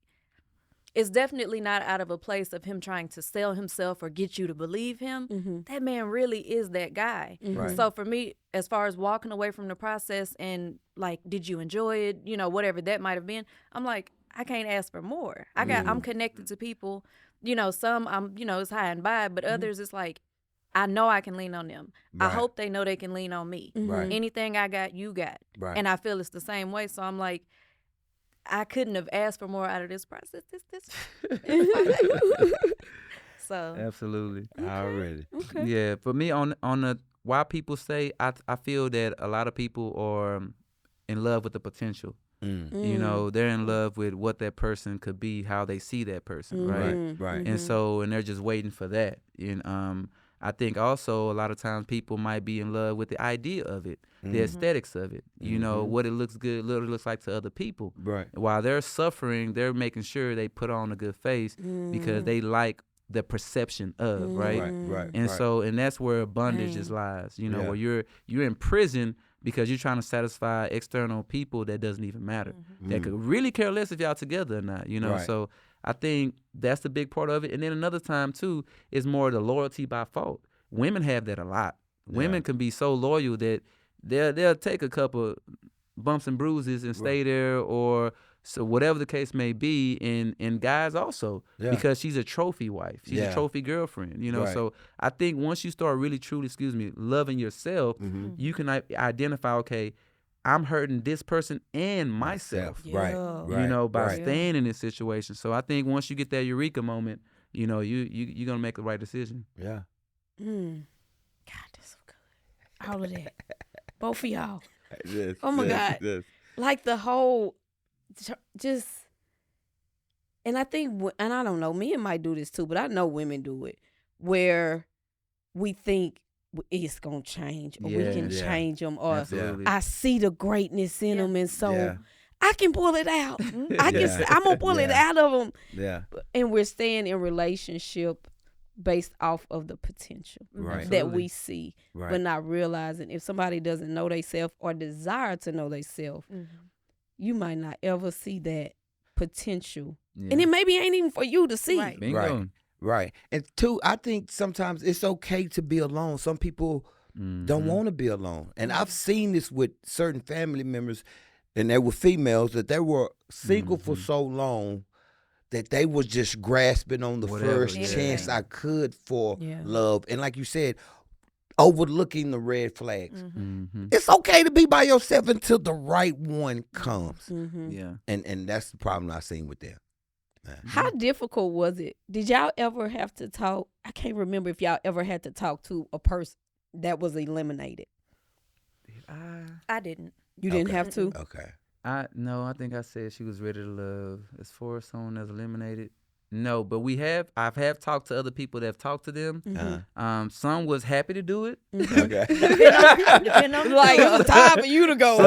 it's definitely not out of a place of him trying to sell himself or get you to believe him. That man really is that guy. Right. So for me, as far as walking away from the process and, like, did you enjoy it? Whatever that might have been. I'm like, I can't ask for more. I'm connected to people, some I'm, it's high and by, but others it's like, I know I can lean on them. I Right. hope they know they can lean on me. Right. Anything I got, you got. Right. And I feel it's the same way. So I'm like, I couldn't have asked for more out of this process. So Absolutely. Already. Yeah, for me on the why people say I feel that a lot of people are in love with the potential. You know, they're in love with what that person could be, how they see that person, Right. and so, and they're just waiting for that. And I think also a lot of times people might be in love with the idea of it, the aesthetics of it, you know, what it looks good, what it looks like to other people. Right. While they're suffering, they're making sure they put on a good face because they like the perception of, right? And so, and that's where bondage just lies, you know, where you're in prison because you're trying to satisfy external people that doesn't even matter. That could really care less if y'all together or not, you know? So I think that's the big part of it. And then another time, too, is more the loyalty by fault. Women have that a lot. Women can be so loyal that they'll take a couple bumps and bruises and stay there, or so whatever the case may be. And guys also, because she's a trophy wife. She's a trophy girlfriend, you know? So I think once you start really, truly, loving yourself, you can identify, okay, I'm hurting this person and myself, Right. You know, by staying in this situation. So I think once you get that eureka moment, you know, you're gonna make the right decision. Yeah. God, that's so good. All of that, both of y'all. Yes, Oh my God. yes. Like the whole, just, and I think, and I don't know, men might do this too, but I know women do it, where we think it's gonna change, or we can change them, or Absolutely. I see the greatness in them, and so I can pull it out. I'm gonna pull it out of them. Yeah. And we're staying in relationship based off of the potential that we see, but not realizing if somebody doesn't know themselves or desire to know themselves, you might not ever see that potential, and it maybe ain't even for you to see. Right. And two, I think sometimes it's okay to be alone. Some people don't want to be alone. And I've seen this with certain family members, and they were females, that they were single for so long that they was just grasping on the first chance I could for love. And like you said, overlooking the red flags. It's okay to be by yourself until the right one comes. And that's the problem I've seen with them. How difficult was it? Did y'all ever have to talk? I can't remember if y'all ever had to talk to a person that was eliminated. I didn't. You didn't have to? Okay. No, I think I said she was ready to love. As far as someone that's eliminated, no. But I've have talked to other people that have talked to them. Some was happy to do it. Okay. Depending on like it was time for you to go.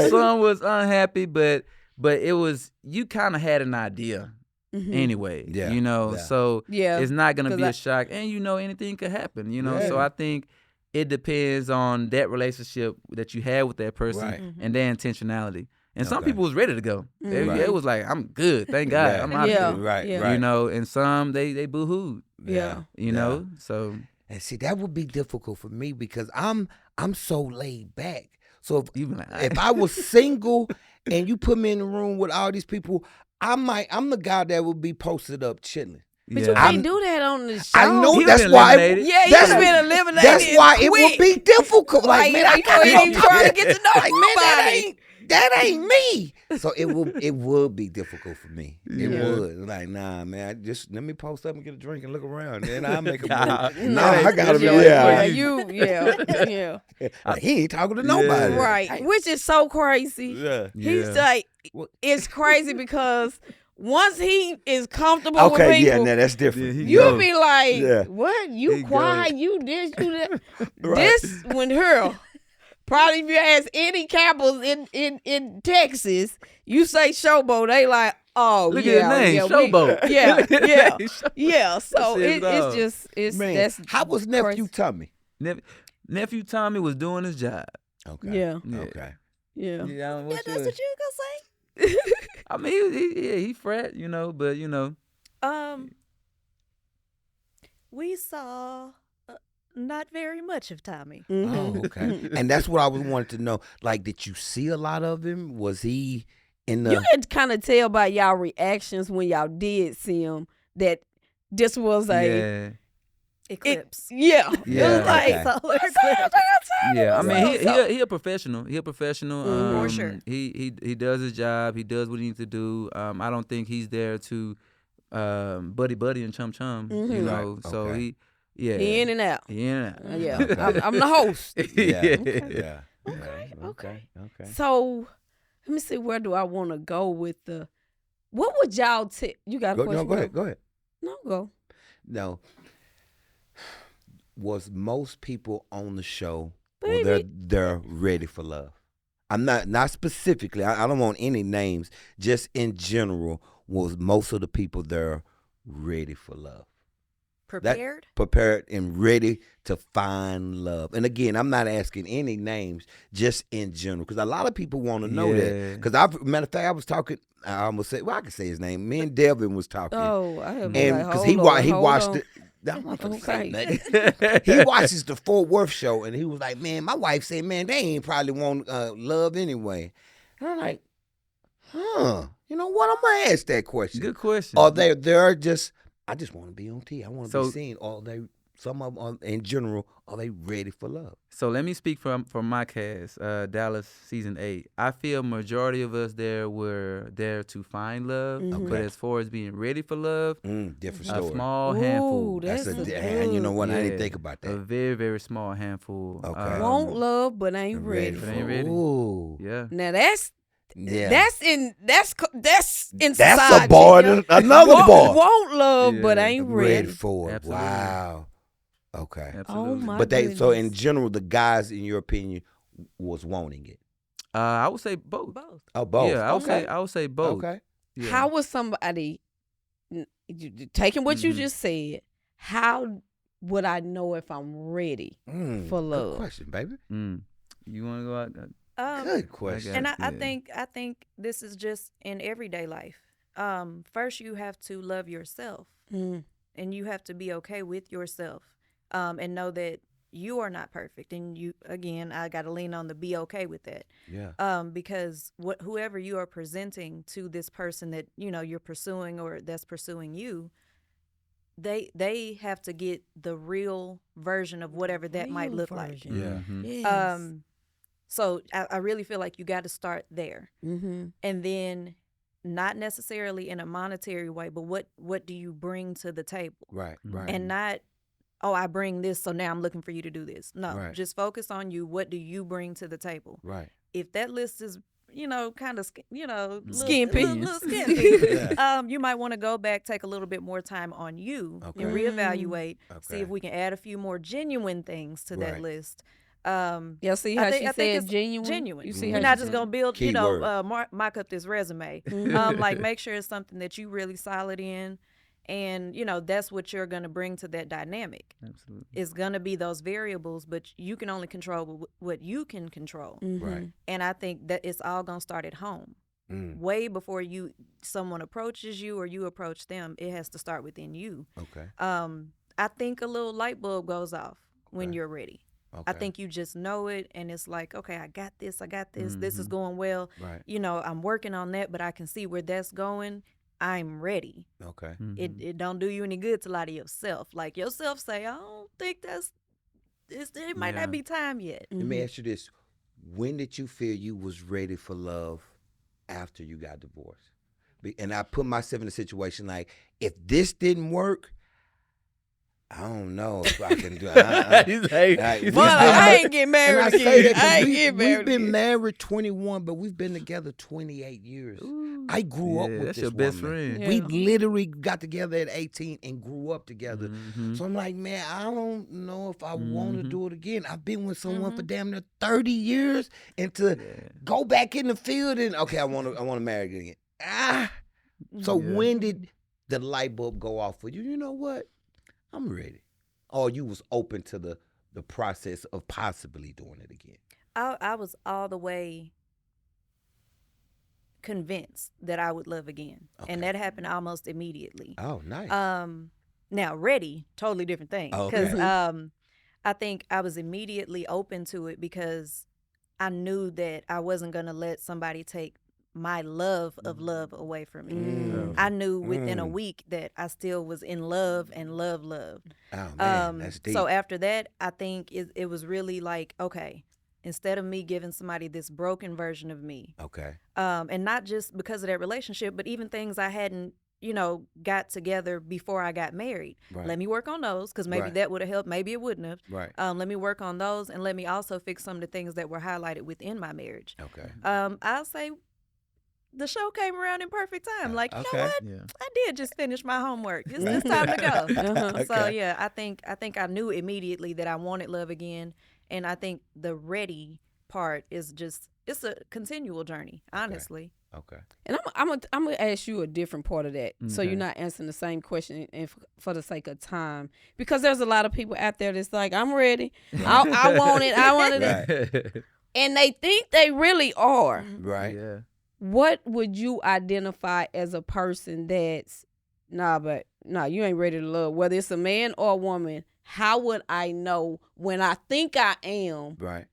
Some was unhappy, but it was, you kind of had an idea. Anyway, you know, so it's not going to be a shock, and you know, anything could happen, you know, so I think it depends on that relationship that you had with that person and their intentionality. And some people was ready to go. It was like, I'm good, thank God, I'm out of here. You know, and some they boo-hooed. You know, so. And see, that would be difficult for me because I'm so laid back. So if I was single and you put me in the room with all these people, I'm the guy that would be posted up chilling. But you can't do that on the show. I know that's why. He's been eliminated. That's why it would be difficult. Like, man, I can't even try to get to know nobody. That ain't me. So it would be difficult for me. It would. Like, nah, man, just let me post up and get a drink and look around, then I'll make a move. No, I gotta be Like, he ain't talking to nobody. Right. Which is so crazy. He's like, it's crazy because once he is comfortable with people, now that's different. You'll be like, what? You quiet, you this, you that. This when her. Probably if you ask any Campbells in Texas, you say Showboat, they like, oh, look at the name, Showboat. Yeah. So it's just man, that's how was nephew Tommy? Nephew Tommy was doing his job. Okay. Yeah. Okay. Yeah. That's what you gonna say? I mean, he fret, you know, but you know. We saw not very much of Tommy. Oh, okay. And that's what I wanted to know. Like, did you see a lot of him? Was he in the... You could kind of tell by y'all reactions when y'all did see him that this was a... Eclipse. It was like, I mean, he a professional. He a professional. For sure. He does his job. He does what he needs to do. I don't think he's there to buddy and chum. You know, so he in and out. I'm the host. Okay. So let me see, where do I want to go with the? What would y'all you got a question? No, go ahead. Go ahead. No, go. No. Was most people on the show, Baby. well, they're ready for love? I'm not specifically. I don't want any names. Just in general, was most of the people there ready for love? Prepared? Prepared and ready to find love. And again, I'm not asking any names, just in general, because a lot of people want to know that. Because matter of fact, I was talking. I almost said, well, I can say his name. Me and Devin was talking. Oh, I have and like, because hold he on, watched hold it. I'm not gonna say Okay. nothing. He watches the Fort Worth show, and he was like, "Man, my wife said, man, they ain't probably want love anyway." And I'm like, "Huh? You know what? I'm gonna ask that question. Good question. Are they're just? I just want to be on T. I want to So- be seen. Are they? Some of them, in general, are they ready for love? So let me speak from my cast, Dallas season 8. I feel majority of us there were there to find love, but as far as being ready for love, Different a story. small Ooh, handful. that's a And you know what? I didn't Yeah, think about A that. very, very small handful. Okay. Want love, but ain't ready. But ain't ready. Ooh. Yeah. Now that's Yeah. that's in society. That's a bar. Another bar. Want love, but Yeah. ain't Ready ready. for it. Absolutely. Wow. Okay. Absolutely. my But so in goodness. general, the guys, in your opinion, was wanting it. I would say both. Both. Oh, both. Yeah, I would say both. Okay. Yeah. How was somebody taking what you just said? How would I know if I'm ready for love? Good question, baby. You want to go out? Good question. And I Yeah. think this is just in everyday life. First, you have to love yourself, and you have to be okay with yourself, and know that you are not perfect. And you, again, I got to lean on the be okay with that. Yeah. Because whoever you are presenting to this person that you're pursuing or that's pursuing you, they have to get the real version of whatever that might look like. Yeah. Yes. So I really feel like you got to start there. Mm-hmm. And then not necessarily in a monetary way, but what do you bring to the table? Right. Right. And not, oh, I bring this, so now I'm looking for you to do this. No, Right. just focus on you. What do you bring to the table? right. If that list is, kind of, Skimpy. little skimpy, Yeah. you might want to go back, take a little bit more time on you Okay. and reevaluate, see Okay. if we can add a few more genuine things to that Right. list. Yeah, see how I she think said it's genuine? genuine. You see You're how not she just said gonna build, Key word. mock up this resume. Like make sure it's something that you really solid in, and that's what you're gonna bring to that dynamic. Absolutely. It's gonna be those variables, but you can only control what you can control. Right. And I think that it's all gonna start at home. Way before someone approaches you or you approach them, it has to start within you. Okay. I think a little light bulb goes off when Okay. you're ready. Okay. I think you just know it, and it's like, okay, I got this. This is going well. Right. I'm working on that, but I can see where that's going. I'm ready. Okay. It don't do you any good to lie to yourself. Like yourself say, I don't think it might Yeah. not be time yet. Let me ask you this: when did you feel you was ready for love after you got divorced? And I put myself in a situation like, if this didn't work, I don't know if I can do it. He's like, I ain't get married And I say again. that 'cause I ain't get we've married been again. married 21, but we've been together 28 years. I grew up Yeah, with that's this your best woman. friend. We Yeah. literally got together at 18 and grew up together. Mm-hmm. So I'm like, man, I don't know if I want to do it again. I've been with someone for damn near 30 years, and to go back in the field and okay, I want to marry again. So Yeah. when did the light bulb go off for you? You know what? I'm ready. Or you was open to the process of possibly doing it again. I was all the way convinced that I would love again, and that happened almost immediately. Oh, nice. Now ready, totally different thing. Okay. Because I think I was immediately open to it because I knew that I wasn't gonna let somebody take my love of love away from me. I knew within a week that I still was in love and loved. Oh man, that's deep. So after that, I think it was really like, okay, instead of me giving somebody this broken version of me, Okay. and not just because of that relationship, but even things I hadn't, got together before I got married. Right. Let me work on those because maybe Right. that would have helped. Maybe it wouldn't have. Right. Let me work on those, and let me also fix some of the things that were highlighted within my marriage. Okay. I'll say the show came around in perfect time. Like, you know Okay. what? Yeah. I did just finish my homework. It's time to go. Okay. So yeah, I think I knew immediately that I wanted love again, and I think the ready part is just it's a continual journey, honestly. Okay. And I'm gonna ask you a different part of that, so Okay. you're not answering the same question, and for the sake of time, because there's a lot of people out there that's like, I'm ready, I want it, I want it, Right. and they think they really are. Right. Yeah. What would you identify as a person that's you ain't ready to love, whether it's a man or a woman? How would I know when I think I am? Right.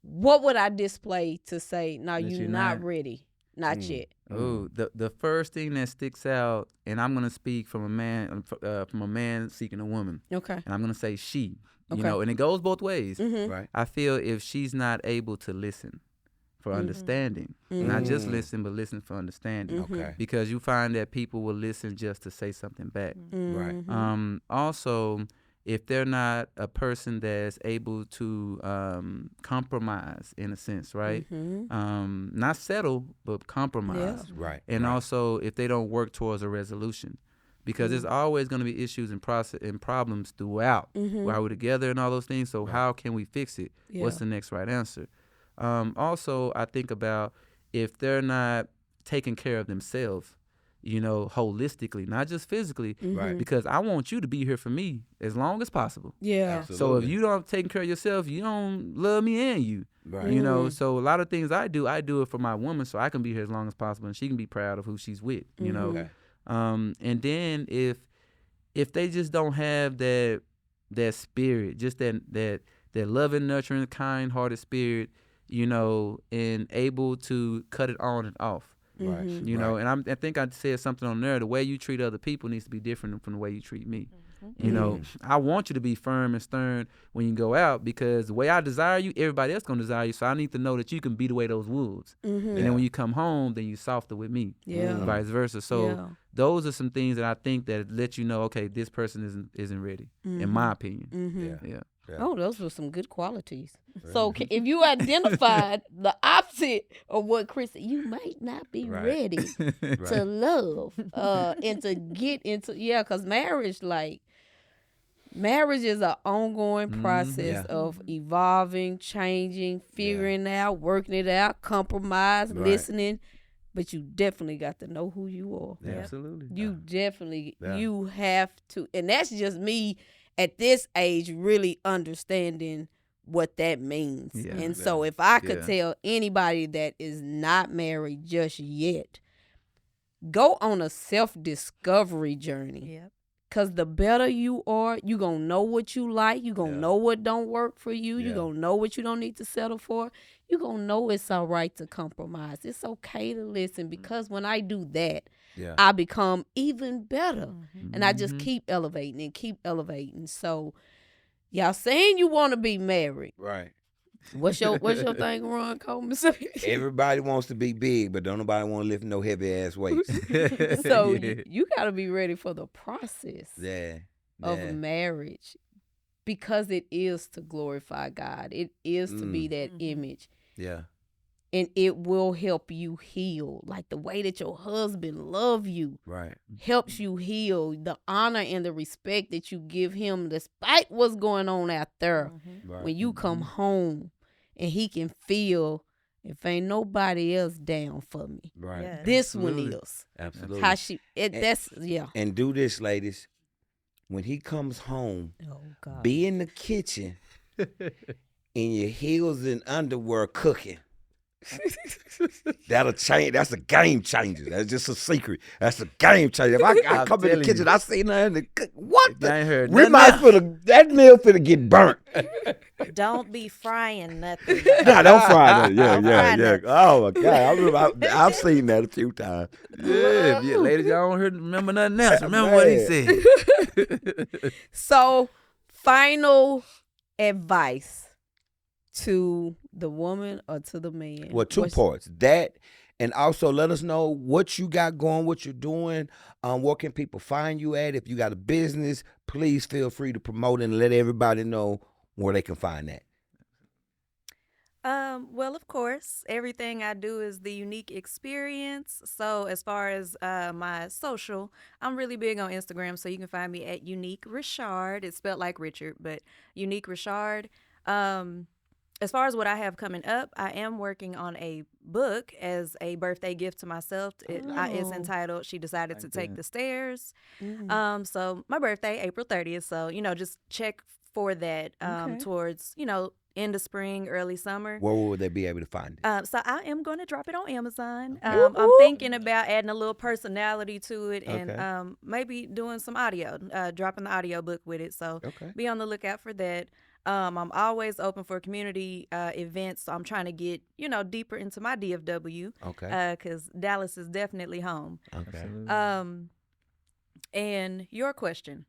What would I display to say, no, That you're you're not not? ready, not yet? Oh, the first thing that sticks out, and I'm gonna speak from a man seeking a woman, Okay. and I'm gonna say she. You Okay. know, and it goes both ways. Mm-hmm. Right. I feel if she's not able to listen for understanding, not just listen, but listen for understanding. Okay. Because you find that people will listen just to say something back. Right. Also, if they're not a person that's able to compromise in a sense, right? Not settle, but compromise. Right. And right. also, if they don't work towards a resolution, because there's always going to be issues and problems throughout while we're together and all those things. So how can we fix it? What's the next right answer? Also, I think about if they're not taking care of themselves, you know, holistically, not just physically, Right. because I want you to be here for me as long as possible. Yeah. Absolutely. So if you don't take care of yourself, you don't love me and you. Right. You know, so a lot of things I do it for my woman so I can be here as long as possible and she can be proud of who she's with, you know. Okay. And then if they just don't have that spirit, just that loving, nurturing, kind-hearted spirit, you know, and able to cut it on and off. Right. You know, and I think I said something on there. The way you treat other people needs to be different from the way you treat me. You know, I want you to be firm and stern when you go out because the way I desire you, everybody else gonna desire you. So I need to know that you can beat away those wolves. And then when you come home, then you softer with me. Yeah. Vice versa. So Yeah. those are some things that I think that let you know, okay, this person isn't ready, in my opinion. Yeah. Yeah. Yeah. Oh, those were some good qualities. So if you identified the opposite of what Chris said, you might not be Right. ready to love and to get into, because marriage is an ongoing process Yeah. of evolving, changing, figuring out, working it out, compromise, Right. listening. But you definitely got to know who you are. Yeah. Absolutely. You definitely, Yeah. you have to. And that's just me at this age really understanding what that means. Yeah. And so if I could Yeah. tell anybody that is not married just yet, go on a self-discovery journey. Yep. Because the better you are, you going to know what you like. You going to Yeah. know what don't work for you. You Yeah. going to know what you don't need to settle for. You going to know it's all right to compromise. It's okay to listen because when I do that, Yeah. I become even better. And I just keep elevating and keep elevating. So y'all saying you want to be married. Right. What's your thing, Ron Coleman say? Everybody wants to be big, but don't nobody want to lift no heavy ass weights. So Yeah. you got to be ready for the process Yeah. of Yeah. marriage because it is to glorify God. It is to be that image. Yeah. And it will help you heal. Like the way that your husband love you Right. helps you heal. The honor and the respect that you give him despite what's going on out there. Right. When you come home and he can feel if ain't nobody else down for me. Right. Yeah. This Absolutely. one is. Absolutely. How she that's yeah. And do this, ladies. When he comes home, Oh God. be in the kitchen in your heels and underwear cooking. That'll change. That's a game changer. That's just a secret. That's a game changer. If I I'm come in the telling kitchen, you. I see nothing to cook. What? I ain't heard We nothing might else. that meal finna get burnt. Don't be frying nothing. Nah, don't fry that. Yeah, Don't yeah, fry yeah. nothing. Oh my God, I remember, I've seen that a few times. Yeah, ladies, y'all don't remember nothing else. Remember what he Man. said. So final advice to the woman or to the man. Well, two parts. That, and also let us know what you got going, what you're doing. Where can people find you at? If you got a business, please feel free to promote it and let everybody know where they can find that. Well, of course, everything I do is the unique experience. So, as far as my social, I'm really big on Instagram. So, you can find me at Eunik Richard. It's spelled like Richard, but Eunik Richard. Um, as far as what I have coming up, I am working on a book as a birthday gift to myself. It's entitled "She Decided to Take the Stairs." So, my birthday, April 30th. So, just check for that towards, end of spring, early summer. Where would they be able to find it? So I am going to drop it on Amazon. I'm thinking about adding a little personality to it and maybe doing some audio, dropping the audio book with it. So be on the lookout for that. I'm always open for community events. So I'm trying to get, deeper into my DFW. Because Dallas is definitely home. And your question.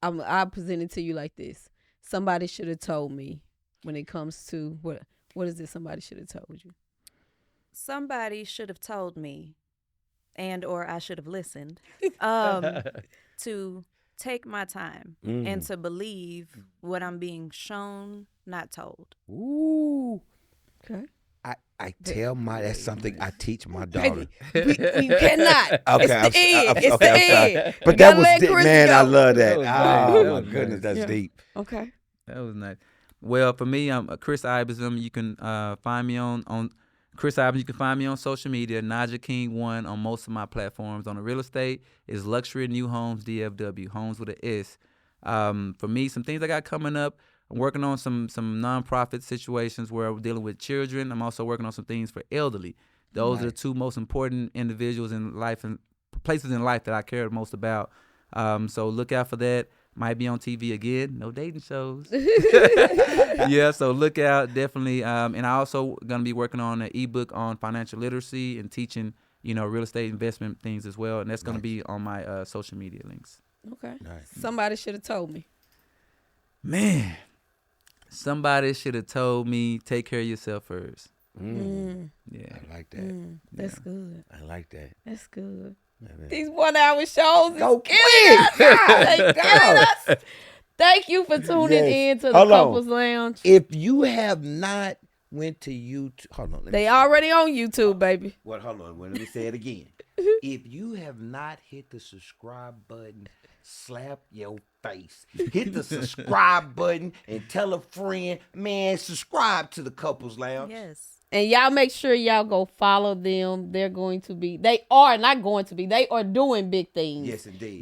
I'll present it to you like this. Somebody should have told me. When it comes to what is it somebody should have told you? Somebody should have told me, and or I should have listened, to take my time and to believe what I'm being shown, not told. Ooh. Okay. I tell that's something I teach my daughter. You cannot. Okay, it's the end. But that was deep, man. I love that. Oh my goodness, that's deep. Okay. That was nice. Well, for me, I'm Chris Ibersum. You can find me on Chris Ibersum. You can find me on social media, Naja King 1 on most of my platforms. On the real estate is Luxury New Homes DFW, homes with an S. For me, some things I got coming up. I'm working on some nonprofit situations where I'm dealing with children. I'm also working on some things for elderly. Those are the two most important individuals in life and places in life that I care most about. So look out for that. Might be on TV again. No dating shows. Yeah, so look out, definitely. And I also going to be working on an ebook on financial literacy and teaching, real estate investment things as well. And that's going to be on my social media links. Okay. Nice. Somebody should have told me. Man, somebody should have told me, take care of yourself first. Yeah. I like that. That's good. I like that. That's good. Man. These 1 hour shows go quick. Thank you for tuning in to the Couples Lounge. If you have not went to YouTube, hold on. They already on YouTube, baby. Well, hold on. Let me say it again. If you have not hit the subscribe button, slap your face. Hit the subscribe button and tell a friend, man, subscribe to the Couples Lounge. Yes. And y'all make sure y'all go follow them. They are doing big things. Yes, indeed.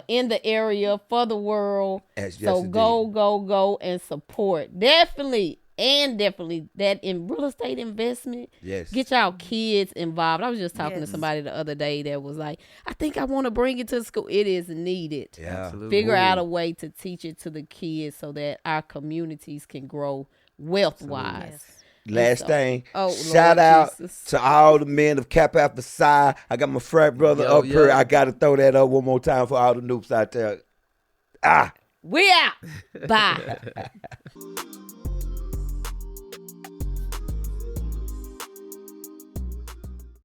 In the area for the world. Yes, so indeed. go and support. Definitely that in real estate investment. Yes. Get y'all kids involved. I was just talking to somebody the other day that was like, I think I want to bring it to school. It is needed. Yeah. Absolutely. Figure out a way to teach it to the kids so that our communities can grow wealth-wise. Yes. Last thing, Lord shout out Jesus. to all the men of Cap Alpha Psi. I got my frat brother up here. I got to throw that up one more time for all the noobs out there. We out. Bye.